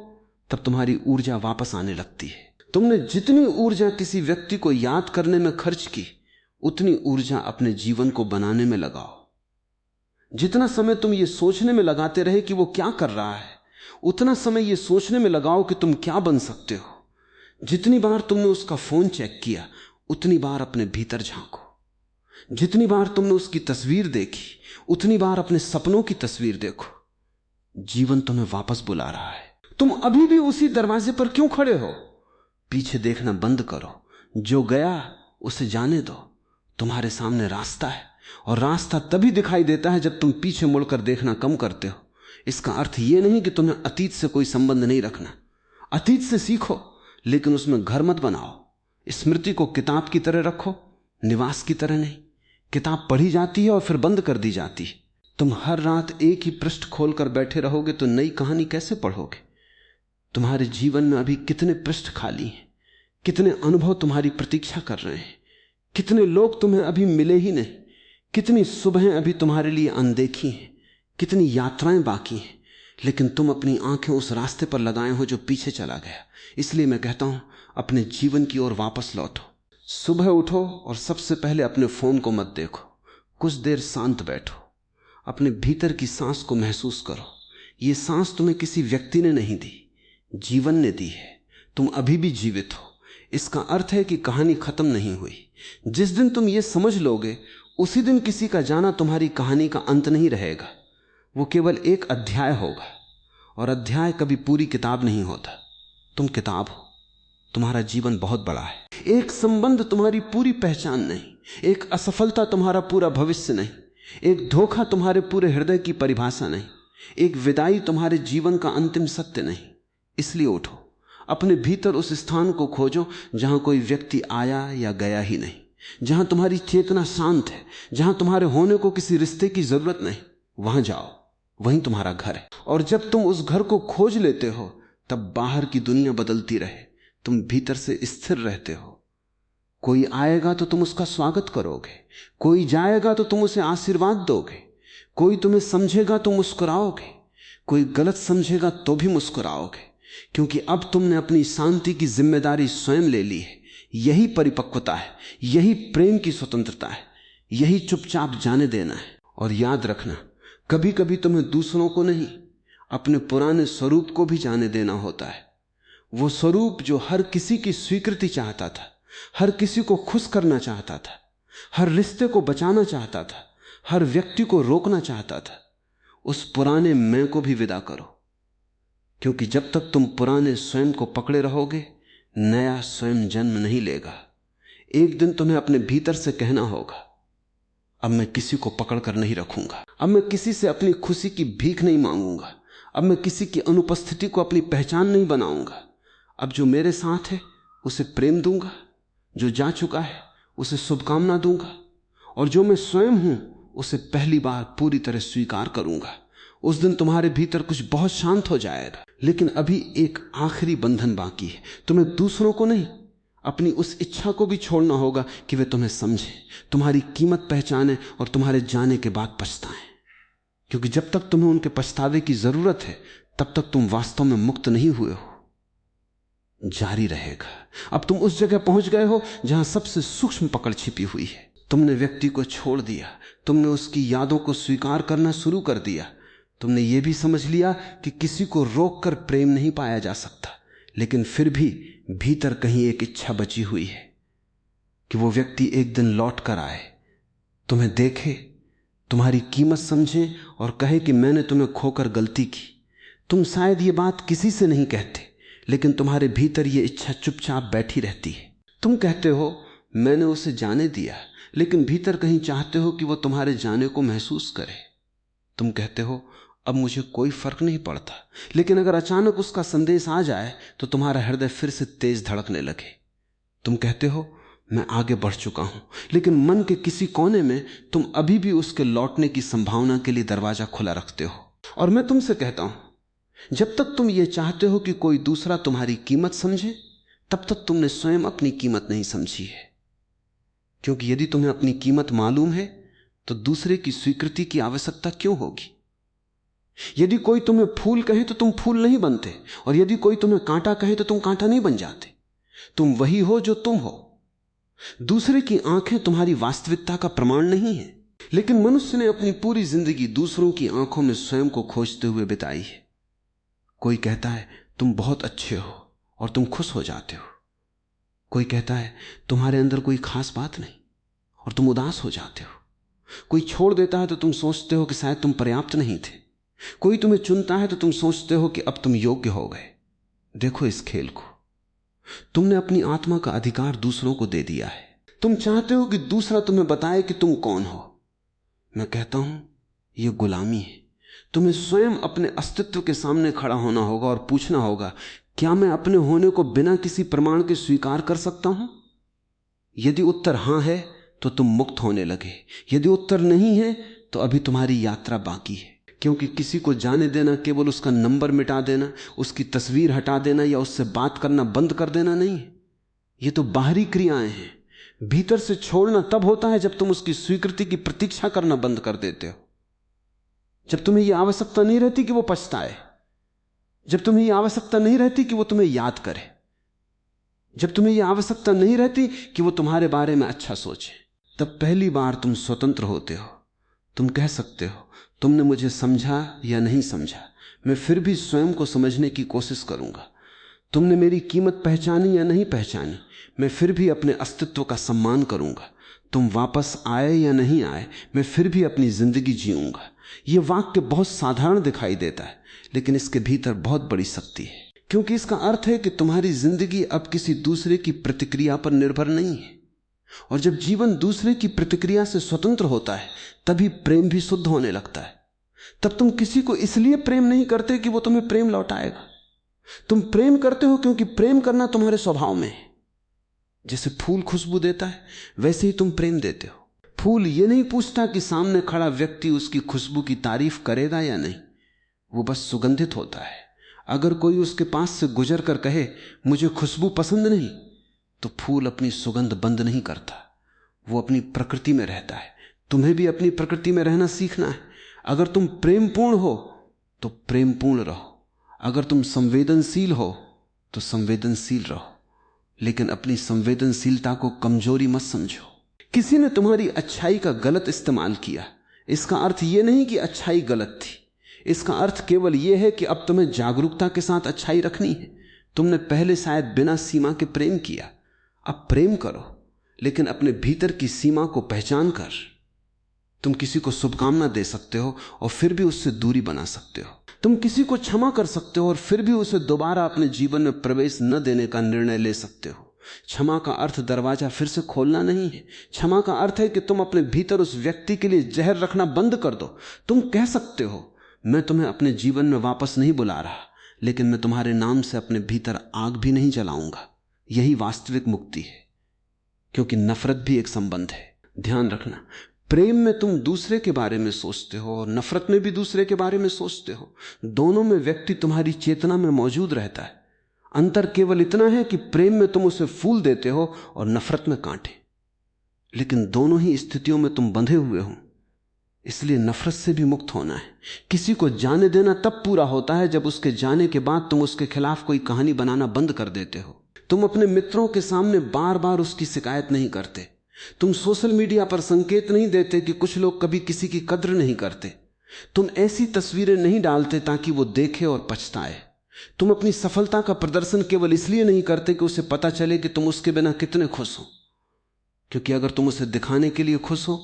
तब तुम्हारी ऊर्जा वापस आने लगती है। तुमने जितनी ऊर्जा किसी व्यक्ति को याद करने में खर्च की, उतनी ऊर्जा अपने जीवन को बनाने में लगाओ। जितना समय तुम ये सोचने में लगाते रहे कि वो क्या कर रहा है, उतना समय ये सोचने में लगाओ कि तुम क्या बन सकते हो। जितनी बार तुमने उसका फोन चेक किया, उतनी बार अपने भीतर झांको। जितनी बार तुमने उसकी तस्वीर देखी, उतनी बार अपने सपनों की तस्वीर देखो। जीवन तुम्हें वापस बुला रहा है। तुम अभी भी उसी दरवाजे पर क्यों खड़े हो? पीछे देखना बंद करो। जो गया उसे जाने दो। तुम्हारे सामने रास्ता है, और रास्ता तभी दिखाई देता है जब तुम पीछे मुड़कर देखना कम करते हो। इसका अर्थ यह नहीं कि तुम्हें अतीत से कोई संबंध नहीं रखना। अतीत से सीखो, लेकिन उसमें घर मत बनाओ। स्मृति को किताब की तरह रखो, निवास की तरह नहीं। किताब पढ़ी जाती है और फिर बंद कर दी जाती है। तुम हर रात एक ही पृष्ठ खोलकर बैठे रहोगे तो नई कहानी कैसे पढ़ोगे? तुम्हारे जीवन में अभी कितने पृष्ठ खाली हैं, कितने अनुभव तुम्हारी प्रतीक्षा कर रहे हैं, कितने लोग तुम्हें अभी मिले ही नहीं, कितनी सुबहें अभी तुम्हारे लिए अनदेखी हैं, कितनी यात्राएं बाकी हैं, लेकिन तुम अपनी आंखें उस रास्ते पर लगाए हो जो पीछे चला गया। इसलिए मैं कहता हूं, अपने जीवन की ओर वापस लौटो। सुबह उठो और सबसे पहले अपने फोन को मत देखो। कुछ देर शांत बैठो, अपने भीतर की सांस को महसूस करो। ये सांस तुम्हें किसी व्यक्ति ने नहीं दी, जीवन ने दी है। तुम अभी भी जीवित हो। इसका अर्थ है कि कहानी खत्म नहीं हुई। जिस दिन तुम ये समझ लोगे, उसी दिन किसी का जाना तुम्हारी कहानी का अंत नहीं रहेगा। वो केवल एक अध्याय होगा, और अध्याय कभी पूरी किताब नहीं होता। तुम किताब हो। तुम्हारा जीवन बहुत बड़ा है। एक संबंध तुम्हारी पूरी पहचान नहीं, एक असफलता तुम्हारा पूरा भविष्य नहीं, एक धोखा तुम्हारे पूरे हृदय की परिभाषा नहीं, एक विदाई तुम्हारे जीवन का अंतिम सत्य नहीं। इसलिए उठो, अपने भीतर उस स्थान को खोजो जहां कोई व्यक्ति आया या गया ही नहीं, जहां तुम्हारी चेतना शांत है, जहां तुम्हारे होने को किसी रिश्ते की जरूरत नहीं। वहां जाओ, वहीं तुम्हारा घर है। और जब तुम उस घर को खोज लेते हो, तब बाहर की दुनिया बदलती रहे, तुम भीतर से स्थिर रहते हो। कोई आएगा तो तुम उसका स्वागत करोगे, कोई जाएगा तो तुम उसे आशीर्वाद दोगे, कोई तुम्हें समझेगा तो मुस्कुराओगे, कोई गलत समझेगा तो भी मुस्कुराओगे, क्योंकि अब तुमने अपनी शांति की जिम्मेदारी स्वयं ले ली है। यही परिपक्वता है, यही प्रेम की स्वतंत्रता है, यही चुपचाप जाने देना है। और याद रखना, कभी कभी तुम्हें दूसरों को नहीं, अपने पुराने स्वरूप को भी जाने देना होता है। वो स्वरूप जो हर किसी की स्वीकृति चाहता था, हर किसी को खुश करना चाहता था, हर रिश्ते को बचाना चाहता था, हर व्यक्ति को रोकना चाहता था। उस पुराने मैं को भी विदा करो, क्योंकि जब तक तुम पुराने स्वयं को पकड़े रहोगे, नया स्वयं जन्म नहीं लेगा। एक दिन तुम्हें अपने भीतर से कहना होगा, अब मैं किसी को पकड़ कर नहीं रखूंगा, अब मैं किसी से अपनी खुशी की भीख नहीं मांगूंगा, अब मैं किसी की अनुपस्थिति को अपनी पहचान नहीं बनाऊंगा। अब जो मेरे साथ है उसे प्रेम दूंगा, जो जा चुका है उसे शुभकामना दूंगा, और जो मैं स्वयं हूं उसे पहली बार पूरी तरह स्वीकार करूंगा। उस दिन तुम्हारे भीतर कुछ बहुत शांत हो जाएगा। लेकिन अभी एक आखिरी बंधन बाकी है। तुम्हें दूसरों को नहीं, अपनी उस इच्छा को भी छोड़ना होगा कि वे तुम्हें समझें, तुम्हारी कीमत पहचानें और तुम्हारे जाने के बाद पछताएं। क्योंकि जब तक तुम्हें उनके पछतावे की जरूरत है, तब तक तुम वास्तव में मुक्त नहीं हुए हो। जारी रहेगा। अब तुम उस जगह पहुंच गए हो जहां सबसे सूक्ष्म पकड़ छिपी हुई है। तुमने व्यक्ति को छोड़ दिया, तुमने उसकी यादों को स्वीकार करना शुरू कर दिया। तुमने ये भी समझ लिया कि किसी को रोककर प्रेम नहीं पाया जा सकता, लेकिन फिर भी भीतर कहीं एक इच्छा बची हुई है कि वो व्यक्ति एक दिन लौट कर आए, तुम्हें देखे, तुम्हारी कीमत समझे और कहे कि मैंने तुम्हें खोकर गलती की। तुम शायद ये बात किसी से नहीं कहते, लेकिन तुम्हारे भीतर ये इच्छा चुपचाप बैठी रहती है। तुम कहते हो मैंने उसे जाने दिया, लेकिन भीतर कहीं चाहते हो कि वो तुम्हारे जाने को महसूस करे। तुम कहते हो अब मुझे कोई फर्क नहीं पड़ता, लेकिन अगर अचानक उसका संदेश आ जाए तो तुम्हारा हृदय फिर से तेज धड़कने लगे। तुम कहते हो मैं आगे बढ़ चुका हूं, लेकिन मन के किसी कोने में तुम अभी भी उसके लौटने की संभावना के लिए दरवाजा खुला रखते हो। और मैं तुमसे कहता हूं, जब तक तुम ये चाहते हो कि कोई दूसरा तुम्हारी कीमत समझे, तब तक तुमने स्वयं अपनी कीमत नहीं समझी है। क्योंकि यदि तुम्हें अपनी कीमत मालूम है तो दूसरे की स्वीकृति की आवश्यकता क्यों होगी? यदि कोई तुम्हें फूल कहे तो तुम फूल नहीं बनते, और यदि कोई तुम्हें कांटा कहे तो तुम कांटा नहीं बन जाते। तुम वही हो जो तुम हो। दूसरे की आंखें तुम्हारी वास्तविकता का प्रमाण नहीं है, लेकिन मनुष्य ने अपनी पूरी जिंदगी दूसरों की आंखों में स्वयं को खोजते हुए बिताई है। कोई कहता है तुम बहुत अच्छे हो और तुम खुश हो जाते हो। कोई कहता है तुम्हारे अंदर कोई खास बात नहीं और तुम उदास हो जाते हो। कोई छोड़ देता है तो तुम सोचते हो कि शायद तुम पर्याप्त नहीं थे। कोई तुम्हें चुनता है तो तुम सोचते हो कि अब तुम योग्य हो गए। देखो इस खेल को, तुमने अपनी आत्मा का अधिकार दूसरों को दे दिया है, तुम चाहते हो कि दूसरा तुम्हें बताए कि तुम कौन हो। मैं कहता हूं यह गुलामी है। तुम्हें स्वयं अपने अस्तित्व के सामने खड़ा होना होगा और पूछना होगा, क्या मैं अपने होने को बिना किसी प्रमाण के स्वीकार कर सकता हूं? यदि उत्तर हां है तो तुम मुक्त होने लगे, यदि उत्तर नहीं है तो अभी तुम्हारी यात्रा बाकी है। क्योंकि किसी को जाने देना केवल उसका नंबर मिटा देना, उसकी तस्वीर हटा देना या उससे बात करना बंद कर देना नहीं है। ये तो बाहरी क्रियाएं हैं। भीतर से छोड़ना तब होता है जब तुम उसकी स्वीकृति की प्रतीक्षा करना बंद कर देते हो, जब तुम्हें यह आवश्यकता नहीं रहती कि वो पछताए, जब तुम्हें यह आवश्यकता नहीं रहती कि वो तुम्हें याद करे, जब तुम्हें यह आवश्यकता नहीं रहती कि वो तुम्हारे बारे में अच्छा सोचे, तब पहली बार तुम स्वतंत्र होते हो। तुम कह सकते हो, तुमने मुझे समझा या नहीं समझा, मैं फिर भी स्वयं को समझने की कोशिश करूंगा। तुमने मेरी कीमत पहचानी या नहीं पहचानी, मैं फिर भी अपने अस्तित्व का सम्मान करूंगा। तुम वापस आए या नहीं आए, मैं फिर भी अपनी जिंदगी जीऊंगा। यह वाक्य बहुत साधारण दिखाई देता है, लेकिन इसके भीतर बहुत बड़ी शक्ति है, क्योंकि इसका अर्थ है कि तुम्हारी जिंदगी अब किसी दूसरे की प्रतिक्रिया पर निर्भर नहीं है। और जब जीवन दूसरे की प्रतिक्रिया से स्वतंत्र होता है, तभी प्रेम भी शुद्ध होने लगता है। तब तुम किसी को इसलिए प्रेम नहीं करते कि वो तुम्हें प्रेम लौटाएगा। तुम प्रेम करते हो क्योंकि प्रेम करना तुम्हारे स्वभाव में है। जैसे फूल खुशबू देता है, वैसे ही तुम प्रेम देते हो। फूल ये नहीं पूछता कि सामने खड़ा व्यक्ति उसकी खुशबू की तारीफ करेगा या नहीं, वो बस सुगंधित होता है। अगर कोई उसके पास से गुजर कर कहे मुझे खुशबू पसंद नहीं, तो फूल अपनी सुगंध बंद नहीं करता, वो अपनी प्रकृति में रहता है। तुम्हें भी अपनी प्रकृति में रहना सीखना है। अगर तुम प्रेमपूर्ण हो तो प्रेमपूर्ण रहो, अगर तुम संवेदनशील हो तो संवेदनशील रहो, लेकिन अपनी संवेदनशीलता को कमजोरी मत समझो। किसी ने तुम्हारी अच्छाई का गलत इस्तेमाल किया, इसका अर्थ यह नहीं कि अच्छाई गलत थी। इसका अर्थ केवल यह है कि अब तुम्हें जागरूकता के साथ अच्छाई रखनी है। तुमने पहले शायद बिना सीमा के प्रेम किया, अब प्रेम करो, लेकिन अपने भीतर की सीमा को पहचान कर। तुम किसी को शुभकामना दे सकते हो और फिर भी उससे दूरी बना सकते हो। तुम किसी को क्षमा कर सकते हो और फिर भी उसे दोबारा अपने जीवन में प्रवेश न देने का निर्णय ले सकते हो। क्षमा का अर्थ दरवाजा फिर से खोलना नहीं है। क्षमा का अर्थ है कि तुम अपने भीतर उस व्यक्ति के लिए जहर रखना बंद कर दो। तुम कह सकते हो, मैं तुम्हें अपने जीवन में वापस नहीं बुला रहा, लेकिन मैं तुम्हारे नाम से अपने भीतर आग भी नहीं जलाऊंगा। यही वास्तविक मुक्ति है, क्योंकि नफरत भी एक संबंध है। ध्यान रखना, प्रेम में तुम दूसरे के बारे में सोचते हो और नफरत में भी दूसरे के बारे में सोचते हो। दोनों में व्यक्ति तुम्हारी चेतना में मौजूद रहता है। अंतर केवल इतना है कि प्रेम में तुम उसे फूल देते हो और नफरत में कांटे, लेकिन दोनों ही स्थितियों में तुम बंधे हुए हो। इसलिए नफरत से भी मुक्त होना है। किसी को जाने देना तब पूरा होता है जब उसके जाने के बाद तुम उसके खिलाफ कोई कहानी बनाना बंद कर देते हो। तुम अपने मित्रों के सामने बार बार उसकी शिकायत नहीं करते। तुम सोशल मीडिया पर संकेत नहीं देते कि कुछ लोग कभी किसी की कद्र नहीं करते। तुम ऐसी तस्वीरें नहीं डालते ताकि वो देखे और पछताए। तुम अपनी सफलता का प्रदर्शन केवल इसलिए नहीं करते कि उसे पता चले कि तुम उसके बिना कितने खुश हो, क्योंकि अगर तुम उसे दिखाने के लिए खुश हो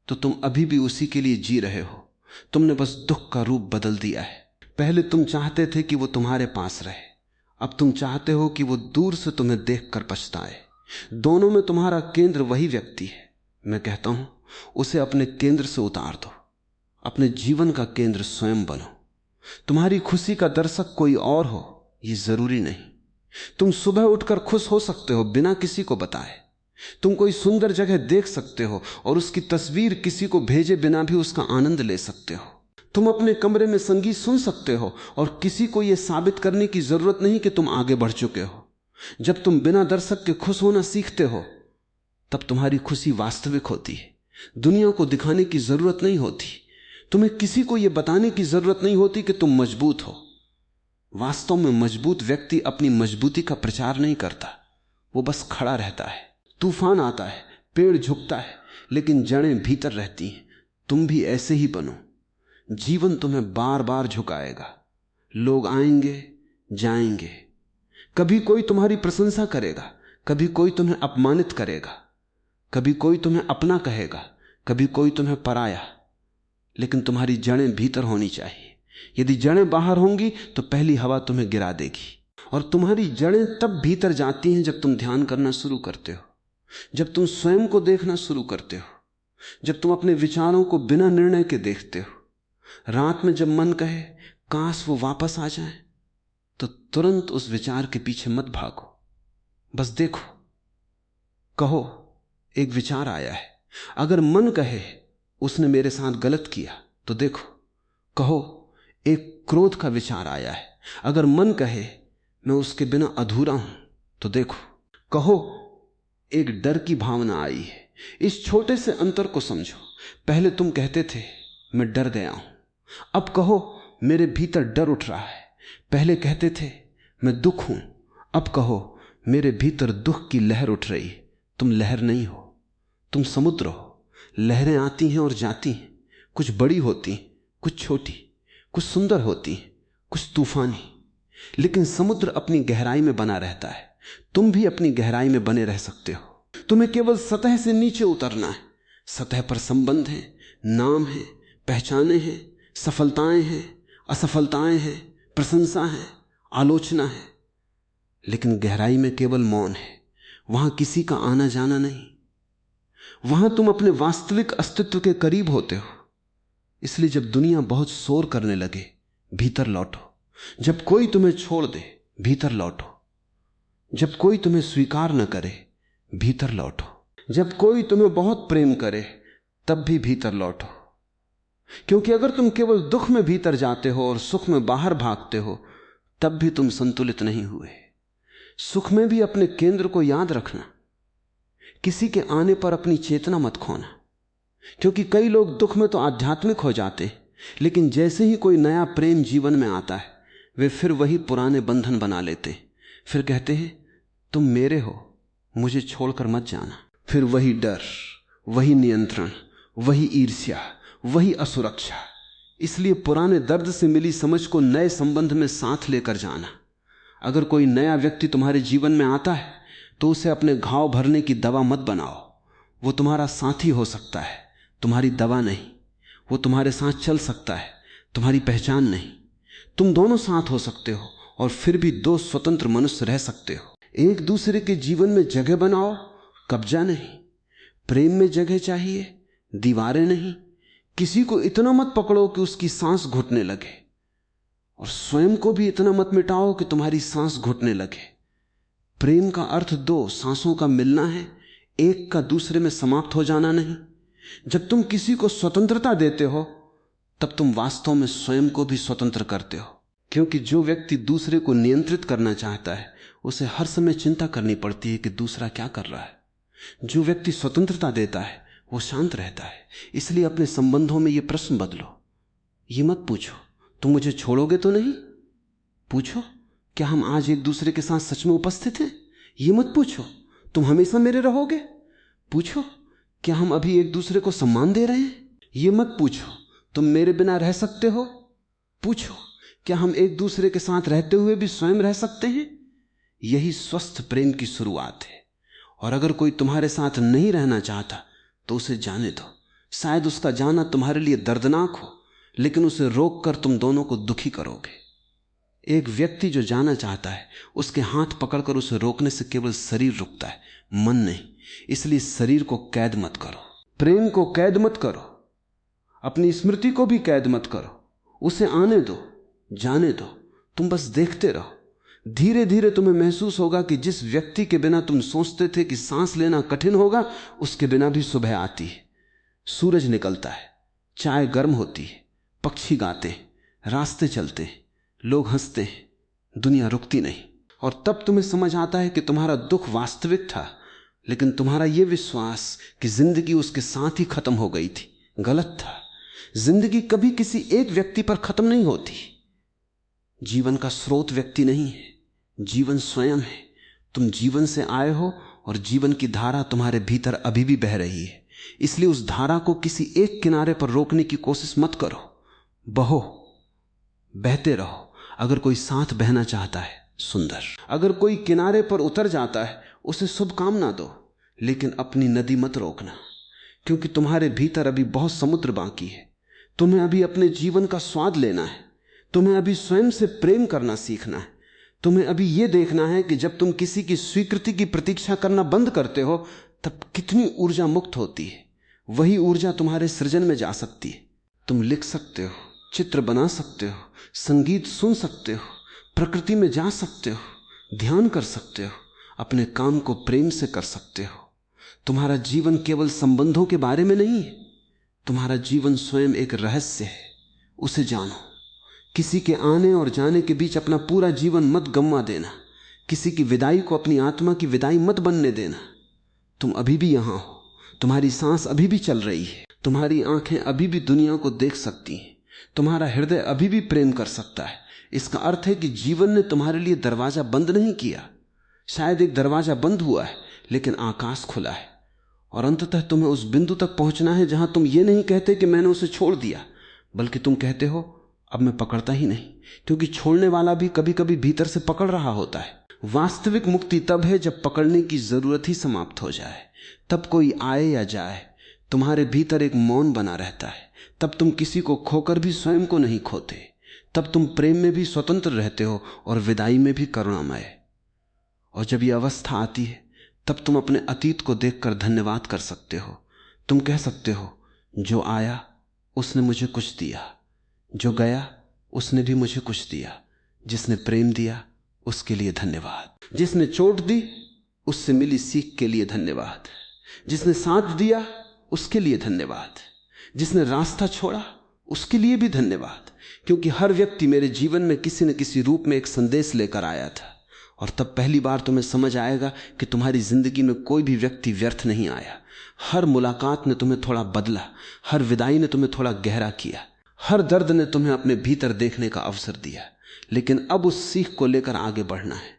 तो तुम अभी भी उसी के लिए जी रहे हो। तुमने बस दुख का रूप बदल दिया है। पहले तुम चाहते थे कि वो तुम्हारे पास रहे, अब तुम चाहते हो कि वो दूर से तुम्हें देखकर पछताए। दोनों में तुम्हारा केंद्र वही व्यक्ति है। मैं कहता हूं, उसे अपने केंद्र से उतार दो। अपने जीवन का केंद्र स्वयं बनो। तुम्हारी खुशी का दर्शक कोई और हो यह जरूरी नहीं। तुम सुबह उठकर खुश हो सकते हो बिना किसी को बताए। तुम कोई सुंदर जगह देख सकते हो और उसकी तस्वीर किसी को भेजे बिना भी उसका आनंद ले सकते हो। तुम अपने कमरे में संगीत सुन सकते हो और किसी को यह साबित करने की जरूरत नहीं कि तुम आगे बढ़ चुके हो। जब तुम बिना दर्शक के खुश होना सीखते हो, तब तुम्हारी खुशी वास्तविक होती है। दुनिया को दिखाने की जरूरत नहीं होती। तुम्हें किसी को यह बताने की जरूरत नहीं होती कि तुम मजबूत हो। वास्तव में मजबूत व्यक्ति अपनी मजबूती का प्रचार नहीं करता, वो बस खड़ा रहता है। तूफान आता है, पेड़ झुकता है, लेकिन जड़ें भीतर रहती हैं। तुम भी ऐसे ही बनो। जीवन तुम्हें बार बार झुकाएगा। लोग आएंगे जाएंगे, कभी कोई तुम्हारी प्रशंसा करेगा, कभी कोई तुम्हें अपमानित करेगा, कभी कोई तुम्हें अपना कहेगा, कभी कोई तुम्हें पराया, लेकिन तुम्हारी जड़ें भीतर होनी चाहिए। यदि जड़ें बाहर होंगी तो पहली हवा तुम्हें गिरा देगी। और तुम्हारी जड़ें तब भीतर जाती हैं जब तुम ध्यान करना शुरू करते हो। जब तुम स्वयं को देखना शुरू करते हो, जब तुम अपने विचारों को बिना निर्णय के देखते हो, रात में जब मन कहे काश वो वापस आ जाए, तो तुरंत उस विचार के पीछे मत भागो, बस देखो। कहो एक विचार आया है। अगर मन कहे उसने मेरे साथ गलत किया, तो देखो। कहो एक क्रोध का विचार आया है। अगर मन कहे मैं उसके बिना अधूरा हूं, तो देखो। कहो एक डर की भावना आई है। इस छोटे से अंतर को समझो। पहले तुम कहते थे मैं डर गया हूं, अब कहो मेरे भीतर डर उठ रहा है। पहले कहते थे मैं दुख हूं, अब कहो मेरे भीतर दुख की लहर उठ रही है। तुम लहर नहीं हो, तुम समुद्र हो। लहरें आती हैं और जाती हैं, कुछ बड़ी होती हैं, कुछ छोटी, कुछ सुंदर होती हैं, कुछ तूफानी, लेकिन समुद्र अपनी गहराई में बना रहता है। तुम भी अपनी गहराई में बने रह सकते हो। तुम्हें केवल सतह से नीचे उतरना है। सतह पर संबंध है, नाम है, पहचाने हैं, सफलताएं हैं, असफलताएं हैं, प्रशंसा है, आलोचना है, लेकिन गहराई में केवल मौन है। वहां किसी का आना जाना नहीं। वहां तुम अपने वास्तविक अस्तित्व के करीब होते हो। इसलिए जब दुनिया बहुत शोर करने लगे, भीतर लौटो। जब कोई तुम्हें छोड़ दे, भीतर लौटो। जब कोई तुम्हें स्वीकार न करे, भीतर लौटो। जब कोई तुम्हें बहुत प्रेम करे, तब भी भीतर लौटो। क्योंकि अगर तुम केवल दुख में भीतर जाते हो और सुख में बाहर भागते हो, तब भी तुम संतुलित नहीं हुए। सुख में भी अपने केंद्र को याद रखना। किसी के आने पर अपनी चेतना मत खोना, क्योंकि कई लोग दुख में तो आध्यात्मिक हो जाते, लेकिन जैसे ही कोई नया प्रेम जीवन में आता है, वे फिर वही पुराने बंधन बना लेते। फिर कहते हैं तुम मेरे हो, मुझे छोड़कर मत जाना। फिर वही डर, वही नियंत्रण, वही ईर्ष्या, वही असुरक्षा। इसलिए पुराने दर्द से मिली समझ को नए संबंध में साथ लेकर जाना। अगर कोई नया व्यक्ति तुम्हारे जीवन में आता है, तो उसे अपने घाव भरने की दवा मत बनाओ। वो तुम्हारा साथी हो सकता है, तुम्हारी दवा नहीं। वो तुम्हारे साथ चल सकता है, तुम्हारी पहचान नहीं। तुम दोनों साथ हो सकते हो और फिर भी दो स्वतंत्र मनुष्य रह सकते हो। एक दूसरे के जीवन में जगह बनाओ, कब्जा नहीं। प्रेम में जगह चाहिए, दीवारें नहीं। किसी को इतना मत पकड़ो कि उसकी सांस घुटने लगे, और स्वयं को भी इतना मत मिटाओ कि तुम्हारी सांस घुटने लगे। प्रेम का अर्थ दो सांसों का मिलना है, एक का दूसरे में समाप्त हो जाना नहीं। जब तुम किसी को स्वतंत्रता देते हो, तब तुम वास्तव में स्वयं को भी स्वतंत्र करते हो। क्योंकि जो व्यक्ति दूसरे को नियंत्रित करना चाहता है, उसे हर समय चिंता करनी पड़ती है कि दूसरा क्या कर रहा है। जो व्यक्ति स्वतंत्रता देता है, वो शांत रहता है। इसलिए अपने संबंधों में ये प्रश्न बदलो। ये मत पूछो तुम मुझे छोड़ोगे तो नहीं, पूछो क्या हम आज एक दूसरे के साथ सच में उपस्थित हैं। ये मत पूछो तुम हमेशा मेरे रहोगे, पूछो क्या हम अभी एक दूसरे को सम्मान दे रहे हैं। ये मत पूछो तुम मेरे बिना रह सकते हो, पूछो क्या हम एक दूसरे के साथ रहते हुए भी स्वयं रह सकते हैं। यही स्वस्थ प्रेम की शुरुआत है। और अगर कोई तुम्हारे साथ नहीं रहना चाहता, तो उसे जाने दो। शायद उसका जाना तुम्हारे लिए दर्दनाक हो, लेकिन उसे रोक कर तुम दोनों को दुखी करोगे। एक व्यक्ति जो जाना चाहता है, उसके हाथ पकड़कर उसे रोकने से केवल शरीर रुकता है, मन नहीं। इसलिए शरीर को कैद मत करो, प्रेम को कैद मत करो, अपनी स्मृति को भी कैद मत करो। उसे आने दो, जाने दो, तुम बस देखते रहो। धीरे धीरे तुम्हें महसूस होगा कि जिस व्यक्ति के बिना तुम सोचते थे कि सांस लेना कठिन होगा, उसके बिना भी सुबह आती है, सूरज निकलता है, चाय गर्म होती है, पक्षी गाते हैं, रास्ते चलते हैं, लोग हंसते हैं, दुनिया रुकती नहीं। और तब तुम्हें समझ आता है कि तुम्हारा दुख वास्तविक था, लेकिन तुम्हारा यह विश्वास कि जिंदगी उसके साथ ही खत्म हो गई थी, गलत था। जिंदगी कभी किसी एक व्यक्ति पर खत्म नहीं होती। जीवन का स्रोत व्यक्ति नहीं है, जीवन स्वयं है। तुम जीवन से आए हो और जीवन की धारा तुम्हारे भीतर अभी भी बह रही है। इसलिए उस धारा को किसी एक किनारे पर रोकने की कोशिश मत करो, बहो, बहते रहो। अगर कोई साथ बहना चाहता है, सुंदर। अगर कोई किनारे पर उतर जाता है, उसे शुभकामना दो, लेकिन अपनी नदी मत रोकना, क्योंकि तुम्हारे भीतर अभी बहुत समुद्र बाकी है। तुम्हें अभी अपने जीवन का स्वाद लेना है, तुम्हें अभी स्वयं से प्रेम करना सीखना है। तुम्हें अभी यह देखना है कि जब तुम किसी की स्वीकृति की प्रतीक्षा करना बंद करते हो, तब कितनी ऊर्जा मुक्त होती है। वही ऊर्जा तुम्हारे सृजन में जा सकती है। तुम लिख सकते हो, चित्र बना सकते हो, संगीत सुन सकते हो, प्रकृति में जा सकते हो, ध्यान कर सकते हो, अपने काम को प्रेम से कर सकते हो। तुम्हारा जीवन केवल संबंधों के बारे में नहीं है, तुम्हारा जीवन स्वयं एक रहस्य है, उसे जानो। किसी के आने और जाने के बीच अपना पूरा जीवन मत गंवा देना। किसी की विदाई को अपनी आत्मा की विदाई मत बनने देना। तुम अभी भी यहां हो, तुम्हारी सांस अभी भी चल रही है, तुम्हारी आंखें अभी भी दुनिया को देख सकती हैं, तुम्हारा हृदय अभी भी प्रेम कर सकता है। इसका अर्थ है कि जीवन ने तुम्हारे लिए दरवाजा बंद नहीं किया। शायद एक दरवाजा बंद हुआ है, लेकिन आकाश खुला है, और अंततः तुम्हें उस बिंदु तक पहुंचना है जहां तुम ये नहीं कहते कि मैंने उसे छोड़ दिया, बल्कि तुम कहते हो अब मैं पकड़ता ही नहीं, क्योंकि छोड़ने वाला भी कभी कभी भीतर से पकड़ रहा होता है। वास्तविक मुक्ति तब है जब पकड़ने की जरूरत ही समाप्त हो जाए। तब कोई आए या जाए, तुम्हारे भीतर एक मौन बना रहता है। तब तुम किसी को खोकर भी स्वयं को नहीं खोते। तब तुम प्रेम में भी स्वतंत्र रहते हो और विदाई में भी करुणामय। और जब यह अवस्था आती है, तब तुम अपने अतीत को देखकर धन्यवाद कर सकते हो। तुम कह सकते हो, जो आया उसने मुझे कुछ दिया, जो गया उसने भी मुझे कुछ दिया। जिसने प्रेम दिया उसके लिए धन्यवाद, जिसने चोट दी उससे मिली सीख के लिए धन्यवाद, जिसने साथ दिया उसके लिए धन्यवाद, जिसने रास्ता छोड़ा उसके लिए भी धन्यवाद। क्योंकि हर व्यक्ति मेरे जीवन में किसी न किसी रूप में एक संदेश लेकर आया था, और तब पहली बार तुम्हें समझ आएगा कि तुम्हारी जिंदगी में कोई भी व्यक्ति व्यर्थ नहीं आया। हर मुलाकात ने तुम्हें थोड़ा बदला, हर विदाई ने तुम्हें थोड़ा गहरा किया, हर दर्द ने तुम्हें अपने भीतर देखने का अवसर दिया। लेकिन अब उस सीख को लेकर आगे बढ़ना है,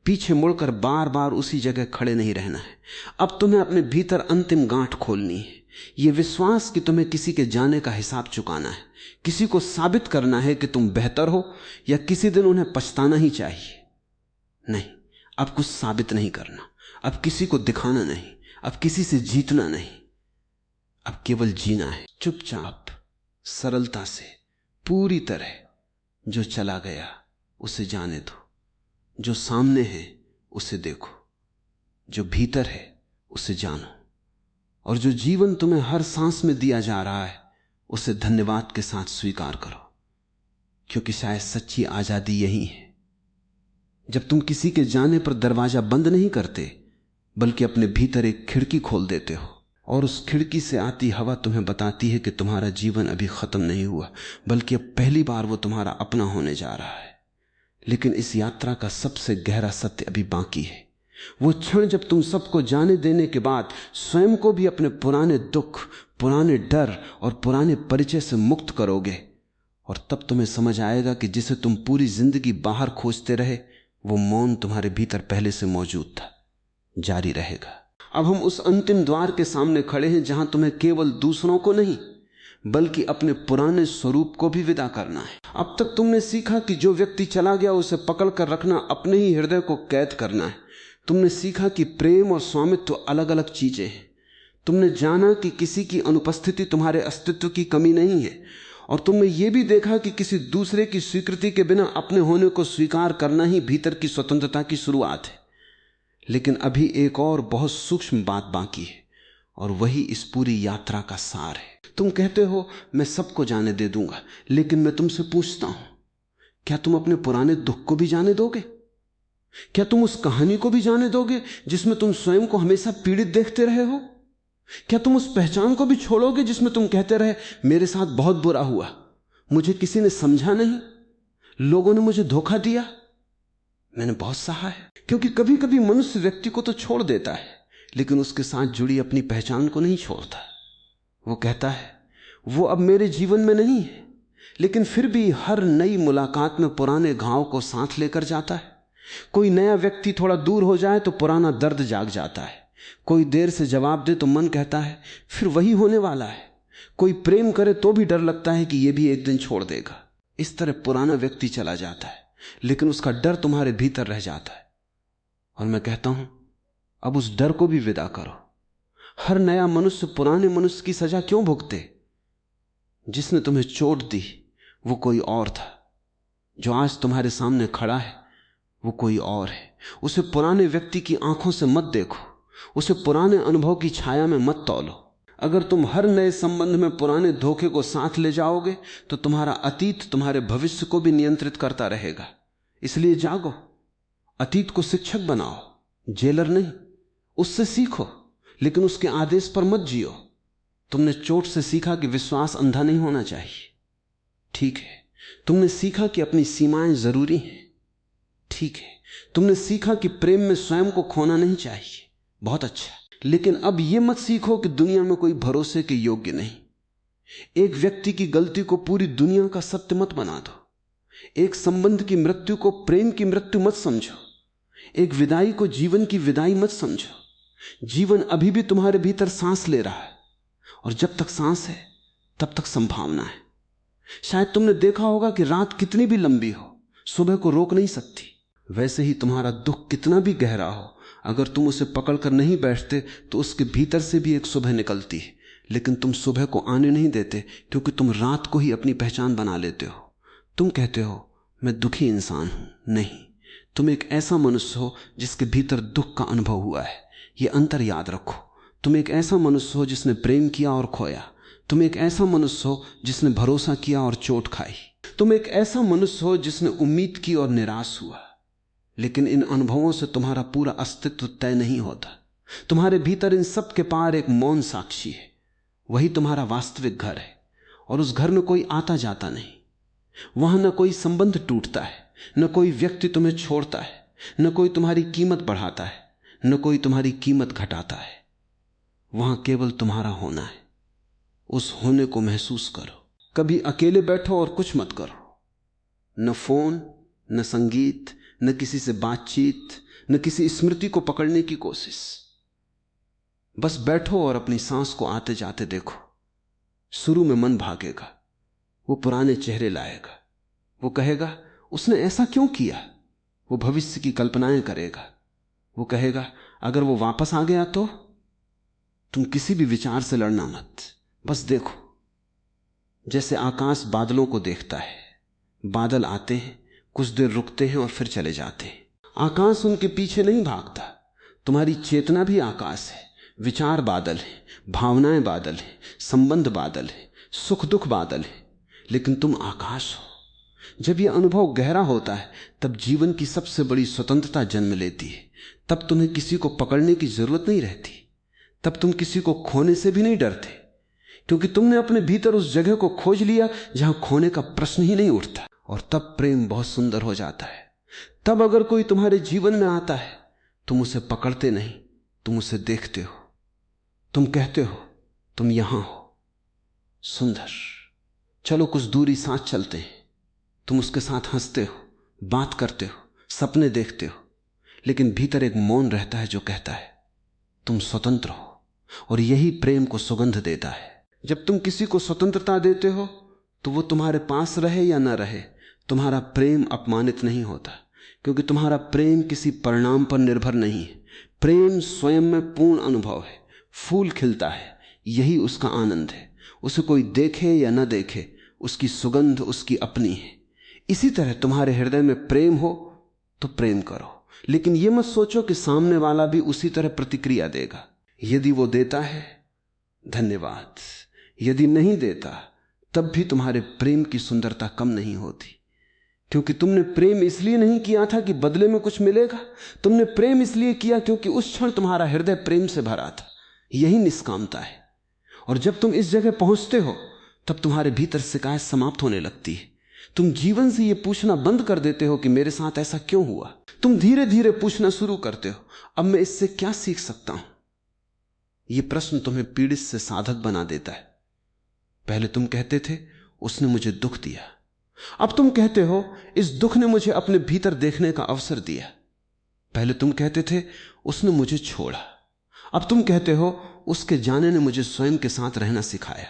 पीछे मुड़कर बार बार उसी जगह खड़े नहीं रहना है। अब तुम्हें अपने भीतर अंतिम गांठ खोलनी है, यह विश्वास कि तुम्हें किसी के जाने का हिसाब चुकाना है, किसी को साबित करना है कि तुम बेहतर हो, या किसी दिन उन्हें पछताना ही चाहिए। नहीं, अब कुछ साबित नहीं करना, अब किसी को दिखाना नहीं, अब किसी से जीतना नहीं, अब केवल जीना है चुपचाप, सरलता से, पूरी तरह। जो चला गया उसे जाने दो, जो सामने है उसे देखो, जो भीतर है उसे जानो, और जो जीवन तुम्हें हर सांस में दिया जा रहा है उसे धन्यवाद के साथ स्वीकार करो। क्योंकि शायद सच्ची आजादी यही है, जब तुम किसी के जाने पर दरवाजा बंद नहीं करते, बल्कि अपने भीतर एक खिड़की खोल देते हो, और उस खिड़की से आती हवा तुम्हें बताती है कि तुम्हारा जीवन अभी खत्म नहीं हुआ, बल्कि अब पहली बार वो तुम्हारा अपना होने जा रहा है। लेकिन इस यात्रा का सबसे गहरा सत्य अभी बाकी है। वो क्षण जब तुम सबको जाने देने के बाद स्वयं को भी अपने पुराने दुख, पुराने डर और पुराने परिचय से मुक्त करोगे, और तब तुम्हें समझ आएगा कि जिसे तुम पूरी जिंदगी बाहर खोजते रहे, वो मौन तुम्हारे भीतर पहले से मौजूद था, जारी रहेगा। अब हम उस अंतिम द्वार के सामने खड़े हैं जहां तुम्हें केवल दूसरों को नहीं, बल्कि अपने पुराने स्वरूप को भी विदा करना है। अब तक तुमने सीखा कि जो व्यक्ति चला गया उसे पकड़ कर रखना अपने ही हृदय को कैद करना है। तुमने सीखा कि प्रेम और स्वामित्व अलग अलग चीजें हैं। तुमने जाना कि किसी की अनुपस्थिति तुम्हारे अस्तित्व की कमी नहीं है, और तुमने ये भी देखा कि किसी दूसरे की स्वीकृति के बिना अपने होने को स्वीकार करना ही भीतर की स्वतंत्रता की शुरुआत है। लेकिन अभी एक और बहुत सूक्ष्म बात बाकी है, और वही इस पूरी यात्रा का सार है। तुम कहते हो मैं सबको जाने दे दूंगा, लेकिन मैं तुमसे पूछता हूं, क्या तुम अपने पुराने दुख को भी जाने दोगे? क्या तुम उस कहानी को भी जाने दोगे जिसमें तुम स्वयं को हमेशा पीड़ित देखते रहे हो? क्या तुम उस पहचान को भी छोड़ोगे जिसमें तुम कहते रहे मेरे साथ बहुत बुरा हुआ, मुझे किसी ने समझा नहीं, लोगों ने मुझे धोखा दिया, मैंने बहुत सहा है? क्योंकि कभी कभी मनुष्य व्यक्ति को तो छोड़ देता है, लेकिन उसके साथ जुड़ी अपनी पहचान को नहीं छोड़ता। वो कहता है वो अब मेरे जीवन में नहीं है, लेकिन फिर भी हर नई मुलाकात में पुराने घाव को साथ लेकर जाता है। कोई नया व्यक्ति थोड़ा दूर हो जाए तो पुराना दर्द जाग जाता है। कोई देर से जवाब दे तो मन कहता है फिर वही होने वाला है। कोई प्रेम करे तो भी डर लगता है कि ये भी एक दिन छोड़ देगा। इस तरह पुराना व्यक्ति चला जाता है, लेकिन उसका डर तुम्हारे भीतर रह जाता है। और मैं कहता हूं अब उस डर को भी विदा करो। हर नया मनुष्य पुराने मनुष्य की सजा क्यों भुगते? जिसने तुम्हें चोट दी वो कोई और था, जो आज तुम्हारे सामने खड़ा है वो कोई और है। उसे पुराने व्यक्ति की आंखों से मत देखो, उसे पुराने अनुभव की छाया में मत तौलो। अगर तुम हर नए संबंध में पुराने धोखे को साथ ले जाओगे तो तुम्हारा अतीत तुम्हारे भविष्य को भी नियंत्रित करता रहेगा। इसलिए जागो, अतीत को शिक्षक बनाओ, जेलर नहीं। उससे सीखो, लेकिन उसके आदेश पर मत जियो। तुमने चोट से सीखा कि विश्वास अंधा नहीं होना चाहिए, ठीक है। तुमने सीखा कि अपनी सीमाएं जरूरी हैं, ठीक है। तुमने सीखा कि प्रेम में स्वयं को खोना नहीं चाहिए, बहुत अच्छा। लेकिन अब यह मत सीखो कि दुनिया में कोई भरोसे के योग्य नहीं। एक व्यक्ति की गलती को पूरी दुनिया का सत्य मत बना दो। एक संबंध की मृत्यु को प्रेम की मृत्यु मत समझो। एक विदाई को जीवन की विदाई मत समझो। जीवन अभी भी तुम्हारे भीतर सांस ले रहा है, और जब तक सांस है तब तक संभावना है। शायद तुमने देखा होगा कि रात कितनी भी लंबी हो, सुबह को रोक नहीं सकती। वैसे ही तुम्हारा दुख कितना भी गहरा हो, अगर तुम उसे पकड़कर नहीं बैठते तो उसके भीतर से भी एक सुबह निकलती है। लेकिन तुम सुबह को आने नहीं देते, क्योंकि तुम रात को ही अपनी पहचान बना लेते हो। तुम कहते हो मैं दुखी इंसान हूं। नहीं, तुम एक ऐसा मनुष्य हो जिसके भीतर दुख का अनुभव हुआ है। यह अंतर याद रखो। तुम एक ऐसा मनुष्य हो जिसने प्रेम किया और खोया। तुम एक ऐसा मनुष्य हो जिसने भरोसा किया और चोट खाई। तुम एक ऐसा मनुष्य हो जिसने उम्मीद की और निराश हुआ। लेकिन इन अनुभवों से तुम्हारा पूरा अस्तित्व तय नहीं होता। तुम्हारे भीतर इन सब के पार एक मौन साक्षी है। वही तुम्हारा वास्तविक घर है, और उस घर में कोई आता जाता नहीं। वहां न कोई संबंध टूटता है, न कोई व्यक्ति तुम्हें छोड़ता है, न कोई तुम्हारी कीमत बढ़ाता है, न कोई तुम्हारी कीमत घटाता है। वहां केवल तुम्हारा होना है। उस होने को महसूस करो। कभी अकेले बैठो और कुछ मत करो। न फोन, न संगीत, न किसी से बातचीत, न किसी स्मृति को पकड़ने की कोशिश। बस बैठो और अपनी सांस को आते जाते देखो। शुरू में मन भागेगा, वो पुराने चेहरे लाएगा, वो कहेगा उसने ऐसा क्यों किया। वो भविष्य की कल्पनाएं करेगा। वो कहेगा अगर वो वापस आ गया तो। तुम किसी भी विचार से लड़ना मत, बस देखो। जैसे आकाश बादलों को देखता है। बादल आते हैं, कुछ देर रुकते हैं और फिर चले जाते हैं। आकाश उनके पीछे नहीं भागता। तुम्हारी चेतना भी आकाश है। विचार बादल है, भावनाएं बादल है, संबंध बादल है, सुख दुख बादल है, लेकिन तुम आकाश हो। जब यह अनुभव गहरा होता है तब जीवन की सबसे बड़ी स्वतंत्रता जन्म लेती है। तब तुम्हें किसी को पकड़ने की जरूरत नहीं रहती। तब तुम किसी को खोने से भी नहीं डरते, क्योंकि तुमने अपने भीतर उस जगह को खोज लिया जहां खोने का प्रश्न ही नहीं उठता। और तब प्रेम बहुत सुंदर हो जाता है। तब अगर कोई तुम्हारे जीवन में आता है, तुम उसे पकड़ते नहीं, तुम उसे देखते हो। तुम कहते हो तुम यहां हो, सुंदर, चलो कुछ दूरी साथ चलते हैं। तुम उसके साथ हंसते हो, बात करते हो, सपने देखते हो, लेकिन भीतर एक मौन रहता है जो कहता है तुम स्वतंत्र हो। और यही प्रेम को सुगंध देता है। जब तुम किसी को स्वतंत्रता देते हो तो वो तुम्हारे पास रहे या ना रहे, तुम्हारा प्रेम अपमानित नहीं होता, क्योंकि तुम्हारा प्रेम किसी परिणाम पर निर्भर नहीं है। प्रेम स्वयं में पूर्ण अनुभव है। फूल खिलता है, यही उसका आनंद है। उसे कोई देखे या न देखे, उसकी सुगंध उसकी अपनी है। इसी तरह तुम्हारे हृदय में प्रेम हो तो प्रेम करो, लेकिन यह मत सोचो कि सामने वाला भी उसी तरह प्रतिक्रिया देगा। यदि वो देता है धन्यवाद, यदि नहीं देता तब भी तुम्हारे प्रेम की सुंदरता कम नहीं होती, क्योंकि तुमने प्रेम इसलिए नहीं किया था कि बदले में कुछ मिलेगा। तुमने प्रेम इसलिए किया क्योंकि उस क्षण तुम्हारा हृदय प्रेम से भरा था। यही निष्कामता है। और जब तुम इस जगह पहुंचते हो तब तुम्हारे भीतर शिकायत समाप्त होने लगती है। तुम जीवन से यह पूछना बंद कर देते हो कि मेरे साथ ऐसा क्यों हुआ। तुम धीरे धीरे पूछना शुरू करते हो, अब मैं इससे क्या सीख सकता हूं। यह प्रश्न तुम्हें पीड़ित से साधक बना देता है। पहले तुम कहते थे उसने मुझे दुख दिया, अब तुम कहते हो इस दुख ने मुझे अपने भीतर देखने का अवसर दिया। पहले तुम कहते थे उसने मुझे छोड़ा, अब तुम कहते हो उसके जाने ने मुझे स्वयं के साथ रहना सिखाया।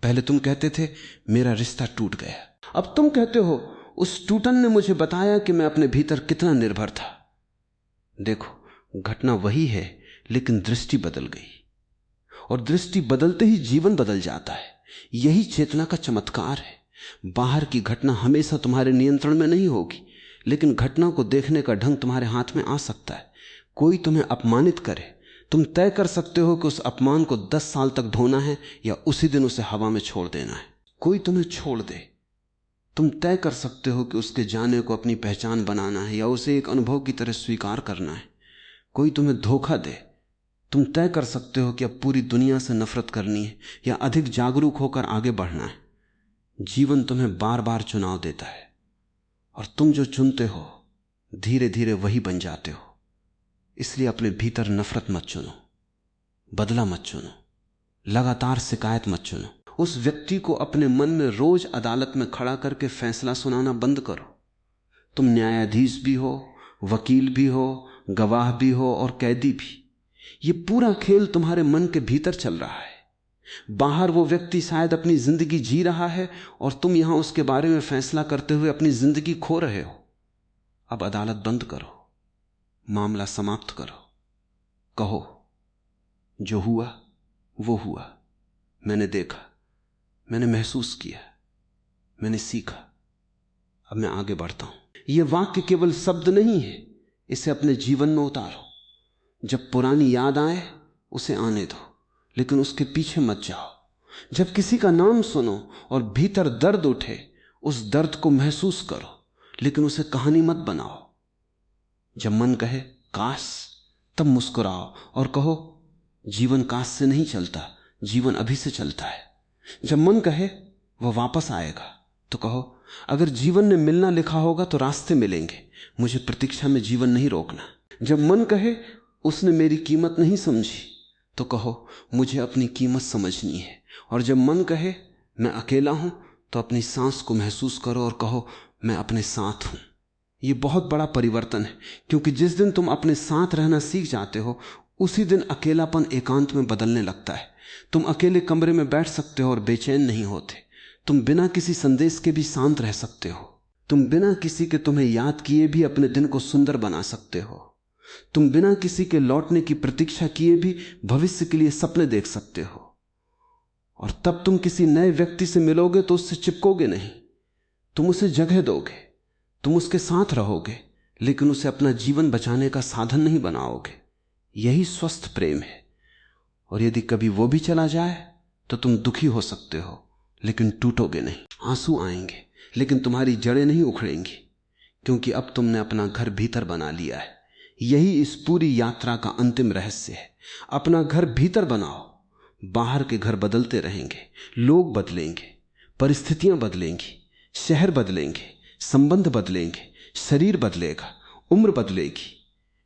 पहले तुम कहते थे मेरा रिश्ता टूट गया, अब तुम कहते हो उस टूटन ने मुझे बताया कि मैं अपने भीतर कितना निर्भर था। देखो, घटना वही है, लेकिन दृष्टि बदल गई, और दृष्टि बदलते ही जीवन बदल जाता है। यही चेतना का चमत्कार है। बाहर की घटना हमेशा तुम्हारे नियंत्रण में नहीं होगी, लेकिन घटना को देखने का ढंग तुम्हारे हाथ में आ सकता है। कोई तुम्हें अपमानित करे तुम तय कर सकते हो कि उस अपमान को 10 साल तक ढोना है या उसी दिन उसे हवा में छोड़ देना है। कोई तुम्हें छोड़ दे, तुम तय कर सकते हो कि उसके जाने को अपनी पहचान बनाना है या उसे एक अनुभव की तरह स्वीकार करना है। कोई तुम्हें धोखा दे, तुम तय कर सकते हो कि अब पूरी दुनिया से नफरत करनी है या अधिक जागरूक होकर आगे बढ़ना है। जीवन तुम्हें बार बार चुनाव देता है और तुम जो चुनते हो धीरे धीरे वही बन जाते हो। इसलिए अपने भीतर नफरत मत चुनो, बदला मत चुनो, लगातार शिकायत मत चुनो। उस व्यक्ति को अपने मन में रोज अदालत में खड़ा करके फैसला सुनाना बंद करो। तुम न्यायाधीश भी हो, वकील भी हो, गवाह भी हो और कैदी भी। ये पूरा खेल तुम्हारे मन के भीतर चल रहा है। बाहर वो व्यक्ति शायद अपनी जिंदगी जी रहा है और तुम यहां उसके बारे में फैसला करते हुए अपनी जिंदगी खो रहे हो। अब अदालत बंद करो, मामला समाप्त करो। कहो, जो हुआ वो हुआ, मैंने देखा, मैंने महसूस किया, मैंने सीखा, अब मैं आगे बढ़ता हूं। यह वाक्य केवल शब्द नहीं है, इसे अपने जीवन में उतारो। जब पुरानी याद आए उसे आने दो, लेकिन उसके पीछे मत जाओ। जब किसी का नाम सुनो और भीतर दर्द उठे, उस दर्द को महसूस करो, लेकिन उसे कहानी मत बनाओ। जब मन कहे काश, तब मुस्कुराओ और कहो जीवन काश से नहीं चलता, जीवन अभी से चलता है। जब मन कहे वह वापस आएगा, तो कहो अगर जीवन ने मिलना लिखा होगा तो रास्ते मिलेंगे, मुझे प्रतीक्षा में जीवन नहीं रोकना। जब मन कहे उसने मेरी कीमत नहीं समझी, तो कहो मुझे अपनी कीमत समझनी है। और जब मन कहे मैं अकेला हूं, तो अपनी सांस को महसूस करो और कहो मैं अपने साथ हूं। यह बहुत बड़ा परिवर्तन है, क्योंकि जिस दिन तुम अपने साथ रहना सीख जाते हो, उसी दिन अकेलापन एकांत में बदलने लगता है। तुम अकेले कमरे में बैठ सकते हो और बेचैन नहीं होते। तुम बिना किसी संदेश के भी शांत रह सकते हो। तुम बिना किसी के तुम्हें याद किए भी अपने दिन को सुंदर बना सकते हो। तुम बिना किसी के लौटने की प्रतीक्षा किए भी भविष्य के लिए सपने देख सकते हो। और तब तुम किसी नए व्यक्ति से मिलोगे तो उससे चिपकोगे नहीं, तुम उसे जगह दोगे, तुम उसके साथ रहोगे, लेकिन उसे अपना जीवन बचाने का साधन नहीं बनाओगे। यही स्वस्थ प्रेम है। और यदि कभी वो भी चला जाए तो तुम दुखी हो सकते हो, लेकिन टूटोगे नहीं। आंसू आएंगे, लेकिन तुम्हारी जड़ें नहीं उखड़ेंगी, क्योंकि अब तुमने अपना घर भीतर बना लिया है। यही इस पूरी यात्रा का अंतिम रहस्य है। अपना घर भीतर बनाओ, बाहर के घर बदलते रहेंगे, लोग बदलेंगे, परिस्थितियां बदलेंगी, शहर बदलेंगे, संबंध बदलेंगे, शरीर बदलेगा, उम्र बदलेगी।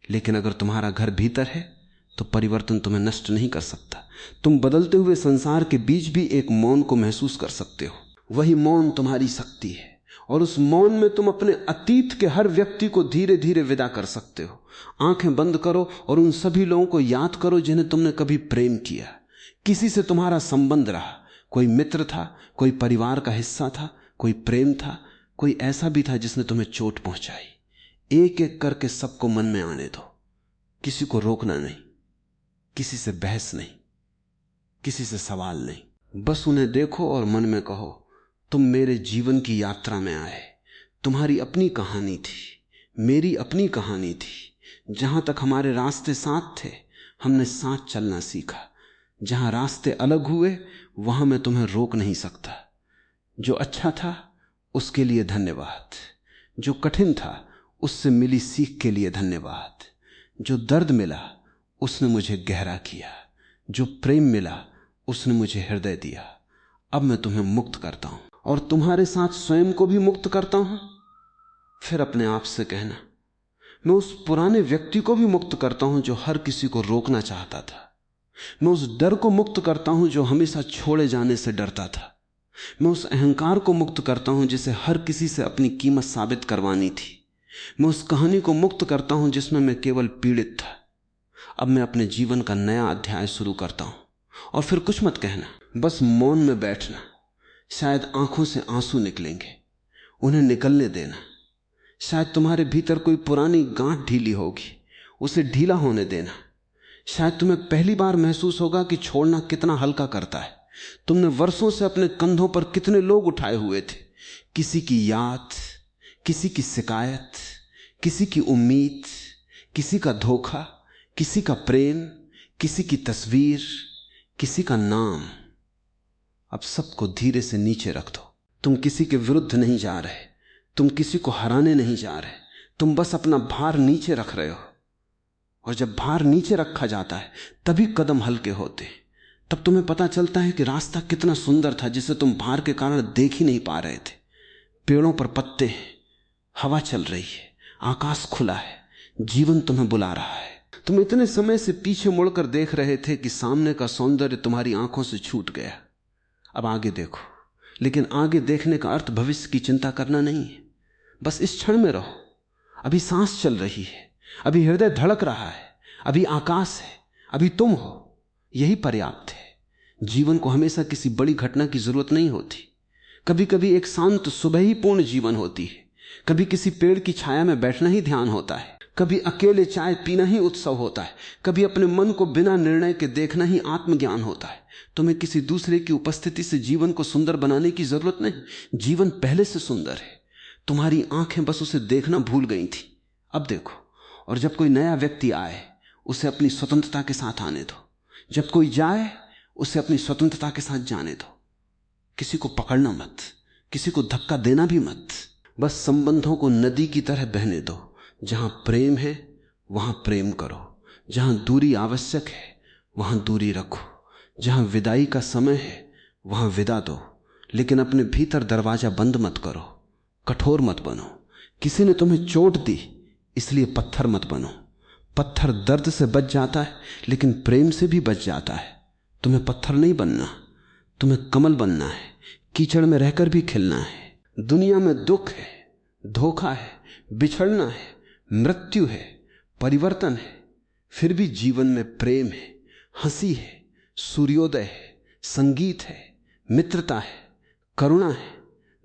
लेकिन अगर तुम्हारा घर भीतर है तो परिवर्तन तुम्हें नष्ट नहीं कर सकता। तुम बदलते हुए संसार के बीच भी एक मौन को महसूस कर सकते हो। वही मौन तुम्हारी शक्ति है, और उस मौन में तुम अपने अतीत के हर व्यक्ति को धीरे धीरे विदा कर सकते हो। आंखें बंद करो और उन सभी लोगों को याद करो जिन्हें तुमने कभी प्रेम किया, किसी से तुम्हारा संबंध रहा। कोई मित्र था, कोई परिवार का हिस्सा था, कोई प्रेम था, कोई ऐसा भी था जिसने तुम्हें चोट पहुंचाई। एक एक करके सबको मन में आने दो। किसी को रोकना नहीं, किसी से बहस नहीं, किसी से सवाल नहीं। बस उन्हें देखो और मन में कहो तुम मेरे जीवन की यात्रा में आए। तुम्हारी अपनी कहानी थी, मेरी अपनी कहानी थी। जहां तक हमारे रास्ते साथ थे, हमने साथ चलना सीखा। जहां रास्ते अलग हुए, वहां मैं तुम्हें रोक नहीं सकता। जो अच्छा था उसके लिए धन्यवाद, जो कठिन था उससे मिली सीख के लिए धन्यवाद। जो दर्द मिला उसने मुझे गहरा किया, जो प्रेम मिला उसने मुझे हृदय दिया। अब मैं तुम्हें मुक्त करता हूं और तुम्हारे साथ स्वयं को भी मुक्त करता हूं। फिर अपने आप से कहना, मैं उस पुराने व्यक्ति को भी मुक्त करता हूं जो हर किसी को रोकना चाहता था। मैं उस डर को मुक्त करता हूं जो हमेशा छोड़े जाने से डरता था। मैं उस अहंकार को मुक्त करता हूं जिसे हर किसी से अपनी कीमत साबित करवानी थी। मैं उस कहानी को मुक्त करता हूं जिसमें मैं केवल पीड़ित था। अब मैं अपने जीवन का नया अध्याय शुरू करता हूं। और फिर कुछ मत कहना, बस मौन में बैठना। शायद आंखों से आंसू निकलेंगे, उन्हें निकलने देना। शायद तुम्हारे भीतर कोई पुरानी गांठ ढीली होगी, उसे ढीला होने देना। शायद तुम्हें पहली बार महसूस होगा कि छोड़ना कितना हल्का करता है। तुमने वर्षों से अपने कंधों पर कितने लोग उठाए हुए थे, किसी की याद, किसी की शिकायत, किसी की उम्मीद, किसी का धोखा, किसी का प्रेम, किसी की तस्वीर, किसी का नाम, अब सबको धीरे से नीचे रख दो। तुम किसी के विरुद्ध नहीं जा रहे, तुम किसी को हराने नहीं जा रहे, तुम बस अपना भार नीचे रख रहे हो। और जब भार नीचे रखा जाता है तभी कदम हल्के होते, तब तुम्हें पता चलता है कि रास्ता कितना सुंदर था जिसे तुम भार के कारण देख ही नहीं पा रहे थे। पेड़ों पर पत्ते हैं, हवा चल रही है, आकाश खुला है, जीवन तुम्हें बुला रहा है। तुम इतने समय से पीछे मुड़कर देख रहे थे कि सामने का सौंदर्य तुम्हारी आंखों से छूट गया। अब आगे देखो, लेकिन आगे देखने का अर्थ भविष्य की चिंता करना नहीं है। बस इस क्षण में रहो। अभी सांस चल रही है, अभी हृदय धड़क रहा है, अभी आकाश है, अभी तुम हो, यही पर्याप्त है। जीवन को हमेशा किसी बड़ी घटना की जरूरत नहीं होती। कभी कभी एक शांत सुबह ही पूर्ण जीवन होती है, कभी किसी पेड़ की छाया में बैठना ही ध्यान होता है, कभी अकेले चाय पीना ही उत्सव होता है, कभी अपने मन को बिना निर्णय के देखना ही आत्मज्ञान होता है। तुम्हें किसी दूसरे की उपस्थिति से जीवन को सुंदर बनाने की जरूरत नहीं, जीवन पहले से सुंदर है। तुम्हारी आंखें बस उसे देखना भूल गई थी, अब देखो। और जब कोई नया व्यक्ति आए उसे अपनी स्वतंत्रता के साथ आने दो, जब कोई जाए उसे अपनी स्वतंत्रता के साथ जाने दो। किसी को पकड़ना मत, किसी को धक्का देना भी मत। बस संबंधों को नदी की तरह बहने दो। जहां प्रेम है वहां प्रेम करो, जहां दूरी आवश्यक है वहां दूरी रखो, जहां विदाई का समय है वहां विदा दो, लेकिन अपने भीतर दरवाजा बंद मत करो, कठोर मत बनो। किसी ने तुम्हें चोट दी इसलिए पत्थर मत बनो। पत्थर दर्द से बच जाता है लेकिन प्रेम से भी बच जाता है। तुम्हें पत्थर नहीं बनना, तुम्हें कमल बनना है, कीचड़ में रहकर भी खिलना है। दुनिया में दुख है, धोखा है, बिछड़ना है, मृत्यु है, परिवर्तन है, फिर भी जीवन में प्रेम है, हंसी है, सूर्योदय है, संगीत है, मित्रता है, करुणा है।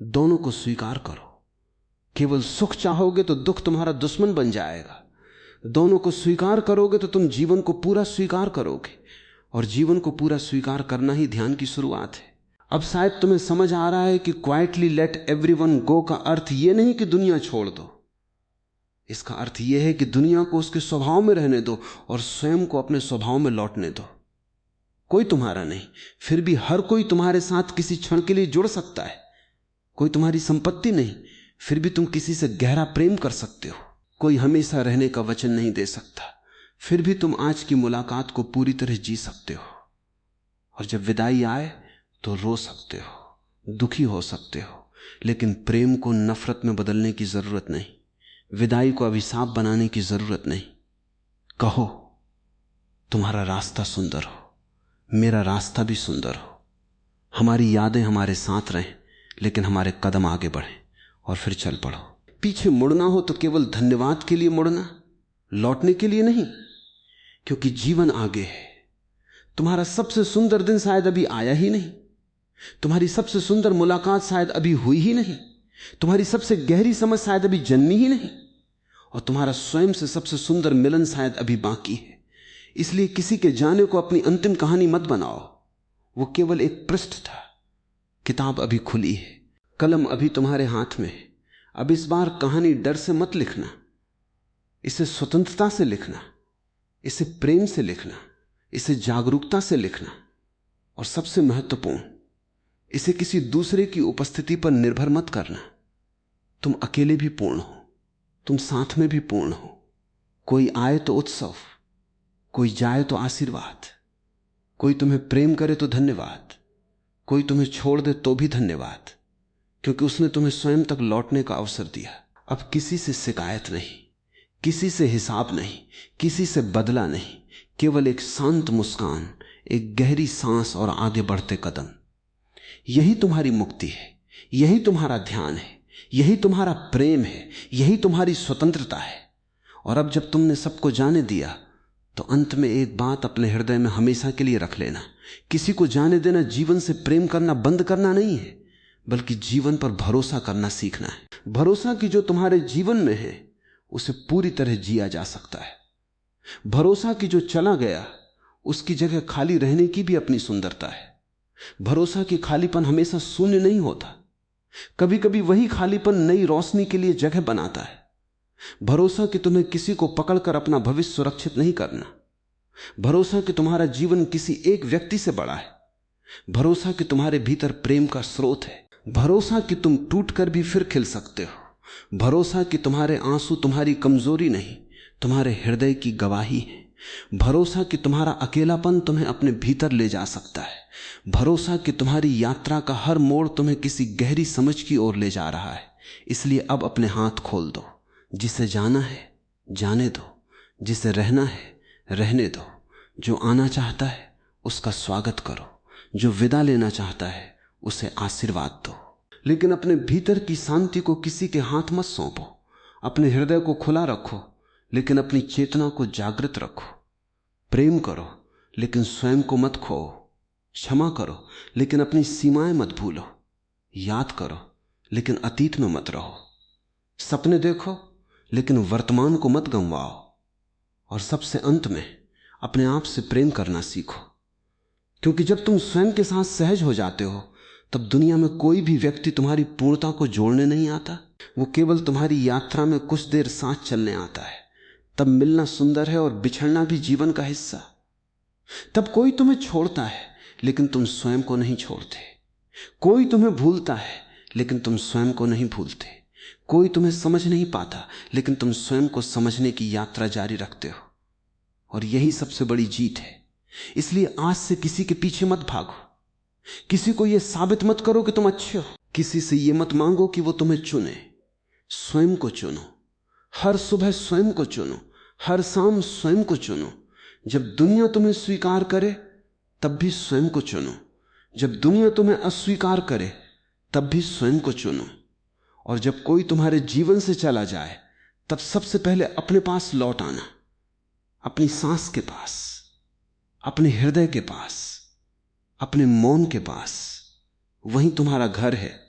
दोनों को स्वीकार करो। केवल सुख चाहोगे तो दुख तुम्हारा दुश्मन बन जाएगा। दोनों को स्वीकार करोगे तो तुम जीवन को पूरा स्वीकार करोगे, और जीवन को पूरा स्वीकार करना ही ध्यान की शुरुआत है। अब शायद तुम्हें समझ आ रहा है कि क्वाइटली लेट एवरीवन गो का अर्थ यह नहीं कि दुनिया छोड़ दो। इसका अर्थ यह है कि दुनिया को उसके स्वभाव में रहने दो और स्वयं को अपने स्वभाव में लौटने दो। कोई तुम्हारा नहीं, फिर भी हर कोई तुम्हारे साथ किसी क्षण के लिए जुड़ सकता है। कोई तुम्हारी संपत्ति नहीं, फिर भी तुम किसी से गहरा प्रेम कर सकते हो। कोई हमेशा रहने का वचन नहीं दे सकता, फिर भी तुम आज की मुलाकात को पूरी तरह जी सकते हो। और जब विदाई आए तो रो सकते हो, दुखी हो सकते हो, लेकिन प्रेम को नफरत में बदलने की जरूरत नहीं, विदाई को अभिशाप बनाने की जरूरत नहीं। कहो तुम्हारा रास्ता सुंदर हो, मेरा रास्ता भी सुंदर हो, हमारी यादें हमारे साथ रहें, लेकिन हमारे कदम आगे बढ़ें और फिर चल पड़ो। पीछे मुड़ना हो तो केवल धन्यवाद के लिए मुड़ना, लौटने के लिए नहीं, क्योंकि जीवन आगे है। तुम्हारा सबसे सुंदर दिन शायद अभी आया ही नहीं, तुम्हारी सबसे सुंदर मुलाकात शायद अभी हुई ही नहीं, तुम्हारी सबसे गहरी समझ शायद अभी जन्मी ही नहीं, और तुम्हारा स्वयं से सबसे सुंदर मिलन शायद अभी बाकी है। इसलिए किसी के जाने को अपनी अंतिम कहानी मत बनाओ। वो केवल एक पृष्ठ था, किताब अभी खुली है, कलम अभी तुम्हारे हाथ में है। अब इस बार कहानी डर से मत लिखना, इसे स्वतंत्रता से लिखना, इसे प्रेम से लिखना, इसे जागरूकता से लिखना, और सबसे महत्वपूर्ण, इसे किसी दूसरे की उपस्थिति पर निर्भर मत करना। तुम अकेले भी पूर्ण हो, तुम साथ में भी पूर्ण हो। कोई आए तो उत्सव, कोई जाए तो आशीर्वाद, कोई तुम्हें प्रेम करे तो धन्यवाद, कोई तुम्हें छोड़ दे तो भी धन्यवाद, क्योंकि उसने तुम्हें स्वयं तक लौटने का अवसर दिया। अब किसी से शिकायत नहीं, किसी से हिसाब नहीं, किसी से बदला नहीं, केवल एक शांत मुस्कान, एक गहरी सांस और आगे बढ़ते कदम। यही तुम्हारी मुक्ति है, यही तुम्हारा ध्यान है, यही तुम्हारा प्रेम है, यही तुम्हारी स्वतंत्रता है। और अब जब तुमने सबको जाने दिया तो अंत में एक बात अपने हृदय में हमेशा के लिए रख लेना, किसी को जाने देना जीवन से प्रेम करना बंद करना नहीं है, बल्कि जीवन पर भरोसा करना सीखना है। भरोसा कि जो तुम्हारे जीवन में है उसे पूरी तरह जिया जा सकता है। भरोसा कि जो चला गया उसकी जगह खाली रहने की भी अपनी सुंदरता है। भरोसा कि खालीपन हमेशा शून्य नहीं होता, कभी कभी वही खालीपन नई रोशनी के लिए जगह बनाता है। भरोसा कि तुम्हें किसी को पकड़कर अपना भविष्य सुरक्षित नहीं करना। भरोसा कि तुम्हारा जीवन किसी एक व्यक्ति से बड़ा है, भरोसा कि तुम्हारे भीतर प्रेम का स्रोत है, भरोसा कि तुम टूटकर भी फिर खिल सकते हो, भरोसा कि तुम्हारे आंसू तुम्हारी कमजोरी नहीं, तुम्हारे हृदय की गवाही है, भरोसा कि तुम्हारा अकेलापन तुम्हें अपने भीतर ले जा सकता है, भरोसा कि तुम्हारी यात्रा का हर मोड़ तुम्हें किसी गहरी समझ की ओर ले जा रहा है। इसलिए अब अपने हाथ खोल दो, जिसे जाना है जाने दो, जिसे रहना है रहने दो, जो आना चाहता है उसका स्वागत करो, जो विदा लेना चाहता है उसे आशीर्वाद दो। लेकिन अपने भीतर की शांति को किसी के हाथ मत सौंपो। अपने हृदय को खुला रखो, लेकिन अपनी चेतना को जागृत रखो। प्रेम करो लेकिन स्वयं को मत खोओ। क्षमा करो लेकिन अपनी सीमाएं मत भूलो। याद करो लेकिन अतीत में मत रहो। सपने देखो लेकिन वर्तमान को मत गंवाओ। और सबसे अंत में अपने आप से प्रेम करना सीखो, क्योंकि जब तुम स्वयं के साथ सहज हो जाते हो तब दुनिया में कोई भी व्यक्ति तुम्हारी पूर्णता को जोड़ने नहीं आता। वो केवल तुम्हारी यात्रा में कुछ देर साथ चलने आता है। तब मिलना सुंदर है और बिछड़ना भी जीवन का हिस्सा। तब कोई तुम्हें छोड़ता है लेकिन तुम स्वयं को नहीं छोड़ते। कोई तुम्हें भूलता है लेकिन तुम स्वयं को नहीं भूलते। कोई तुम्हें समझ नहीं पाता लेकिन तुम स्वयं को समझने की यात्रा जारी रखते हो। और यही सबसे बड़ी जीत है। इसलिए आज से किसी के पीछे मत भागो। किसी को यह साबित मत करो कि तुम अच्छे हो। किसी से यह मत मांगो कि वो तुम्हें चुने। स्वयं को चुनो। हर सुबह स्वयं को चुनो, हर शाम स्वयं को चुनो। जब दुनिया तुम्हें स्वीकार करे तब भी स्वयं को चुनो। जब दुनिया तुम्हें अस्वीकार करे तब भी स्वयं को चुनो। और जब कोई तुम्हारे जीवन से चला जाए तब सबसे पहले अपने पास लौट आना, अपनी सांस के पास, अपने हृदय के पास, अपने मौन के पास। वहीं तुम्हारा घर है।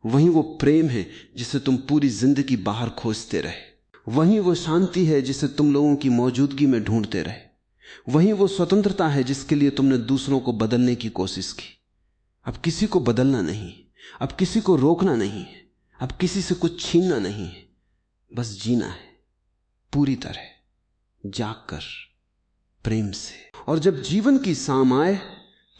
वहीं वो प्रेम है जिसे तुम पूरी जिंदगी बाहर खोजते रहे। वहीं वो शांति है जिसे तुम लोगों की मौजूदगी में ढूंढते रहे। वहीं वो स्वतंत्रता है जिसके लिए तुमने दूसरों को बदलने की कोशिश की। अब किसी को बदलना नहीं, अब किसी को रोकना नहीं, अब किसी से कुछ छीनना नहीं है। बस जीना है पूरी तरह जागकर, प्रेम से। और जब जीवन की शाम आए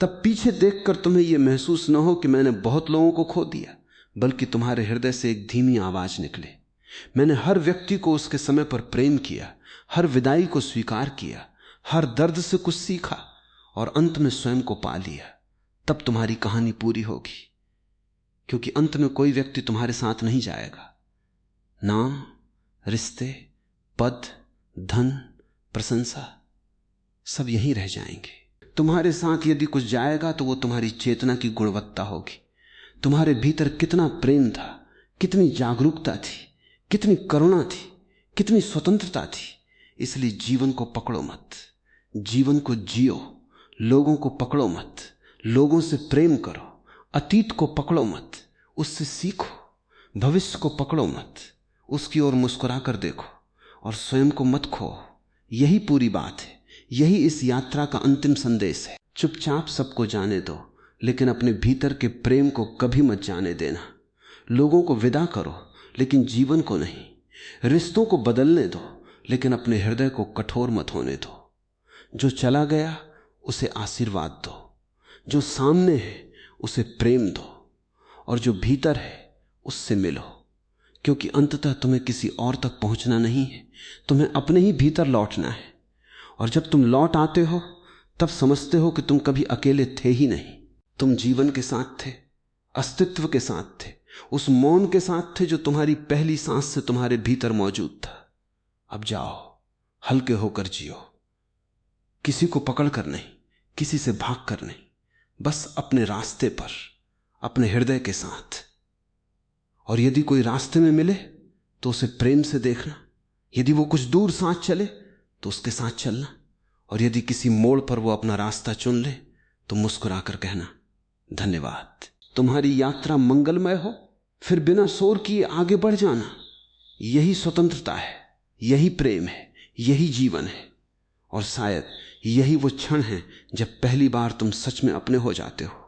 तब पीछे देखकर तुम्हें यह महसूस न हो कि मैंने बहुत लोगों को खो दिया, बल्कि तुम्हारे हृदय से एक धीमी आवाज निकले, मैंने हर व्यक्ति को उसके समय पर प्रेम किया, हर विदाई को स्वीकार किया, हर दर्द से कुछ सीखा और अंत में स्वयं को पा लिया। तब तुम्हारी कहानी पूरी होगी, क्योंकि अंत में कोई व्यक्ति तुम्हारे साथ नहीं जाएगा। नाम, रिश्ते, पद, धन, प्रशंसा सब यहीं रह जाएंगे। तुम्हारे साथ यदि कुछ जाएगा तो वो तुम्हारी चेतना की गुणवत्ता होगी। तुम्हारे भीतर कितना प्रेम था, कितनी जागरूकता थी, कितनी करुणा थी, कितनी स्वतंत्रता थी। इसलिए जीवन को पकड़ो मत, जीवन को जियो। लोगों को पकड़ो मत, लोगों से प्रेम करो। अतीत को पकड़ो मत, उससे सीखो। भविष्य को पकड़ो मत, उसकी ओर मुस्कुरा कर देखो। और स्वयं को मत खो। यही पूरी बात है, यही इस यात्रा का अंतिम संदेश है। चुपचाप सबको जाने दो, लेकिन अपने भीतर के प्रेम को कभी मत जाने देना। लोगों को विदा करो लेकिन जीवन को नहीं। रिश्तों को बदलने दो लेकिन अपने हृदय को कठोर मत होने दो। जो चला गया उसे आशीर्वाद दो, जो सामने है उसे प्रेम दो, और जो भीतर है उससे मिलो। क्योंकि अंततः तुम्हें किसी और तक पहुंचना नहीं है, तुम्हें अपने ही भीतर लौटना है। और जब तुम लौट आते हो तब समझते हो कि तुम कभी अकेले थे ही नहीं। तुम जीवन के साथ थे, अस्तित्व के साथ थे, उस मौन के साथ थे जो तुम्हारी पहली सांस से तुम्हारे भीतर मौजूद था। अब जाओ, हल्के होकर जियो। किसी को पकड़ कर नहीं, किसी से भाग कर नहीं, बस अपने रास्ते पर, अपने हृदय के साथ। और यदि कोई रास्ते में मिले तो उसे प्रेम से देखना। यदि वो कुछ दूर साथ चले तो उसके साथ चलना। और यदि किसी मोड़ पर वो अपना रास्ता चुन ले तो मुस्कुराकर कहना, धन्यवाद। तुम्हारी यात्रा मंगलमय हो, फिर बिना शोर किए आगे बढ़ जाना। यही स्वतंत्रता है, यही प्रेम है, यही जीवन है। और शायद यही वो क्षण है जब पहली बार तुम सच में अपने हो जाते हो।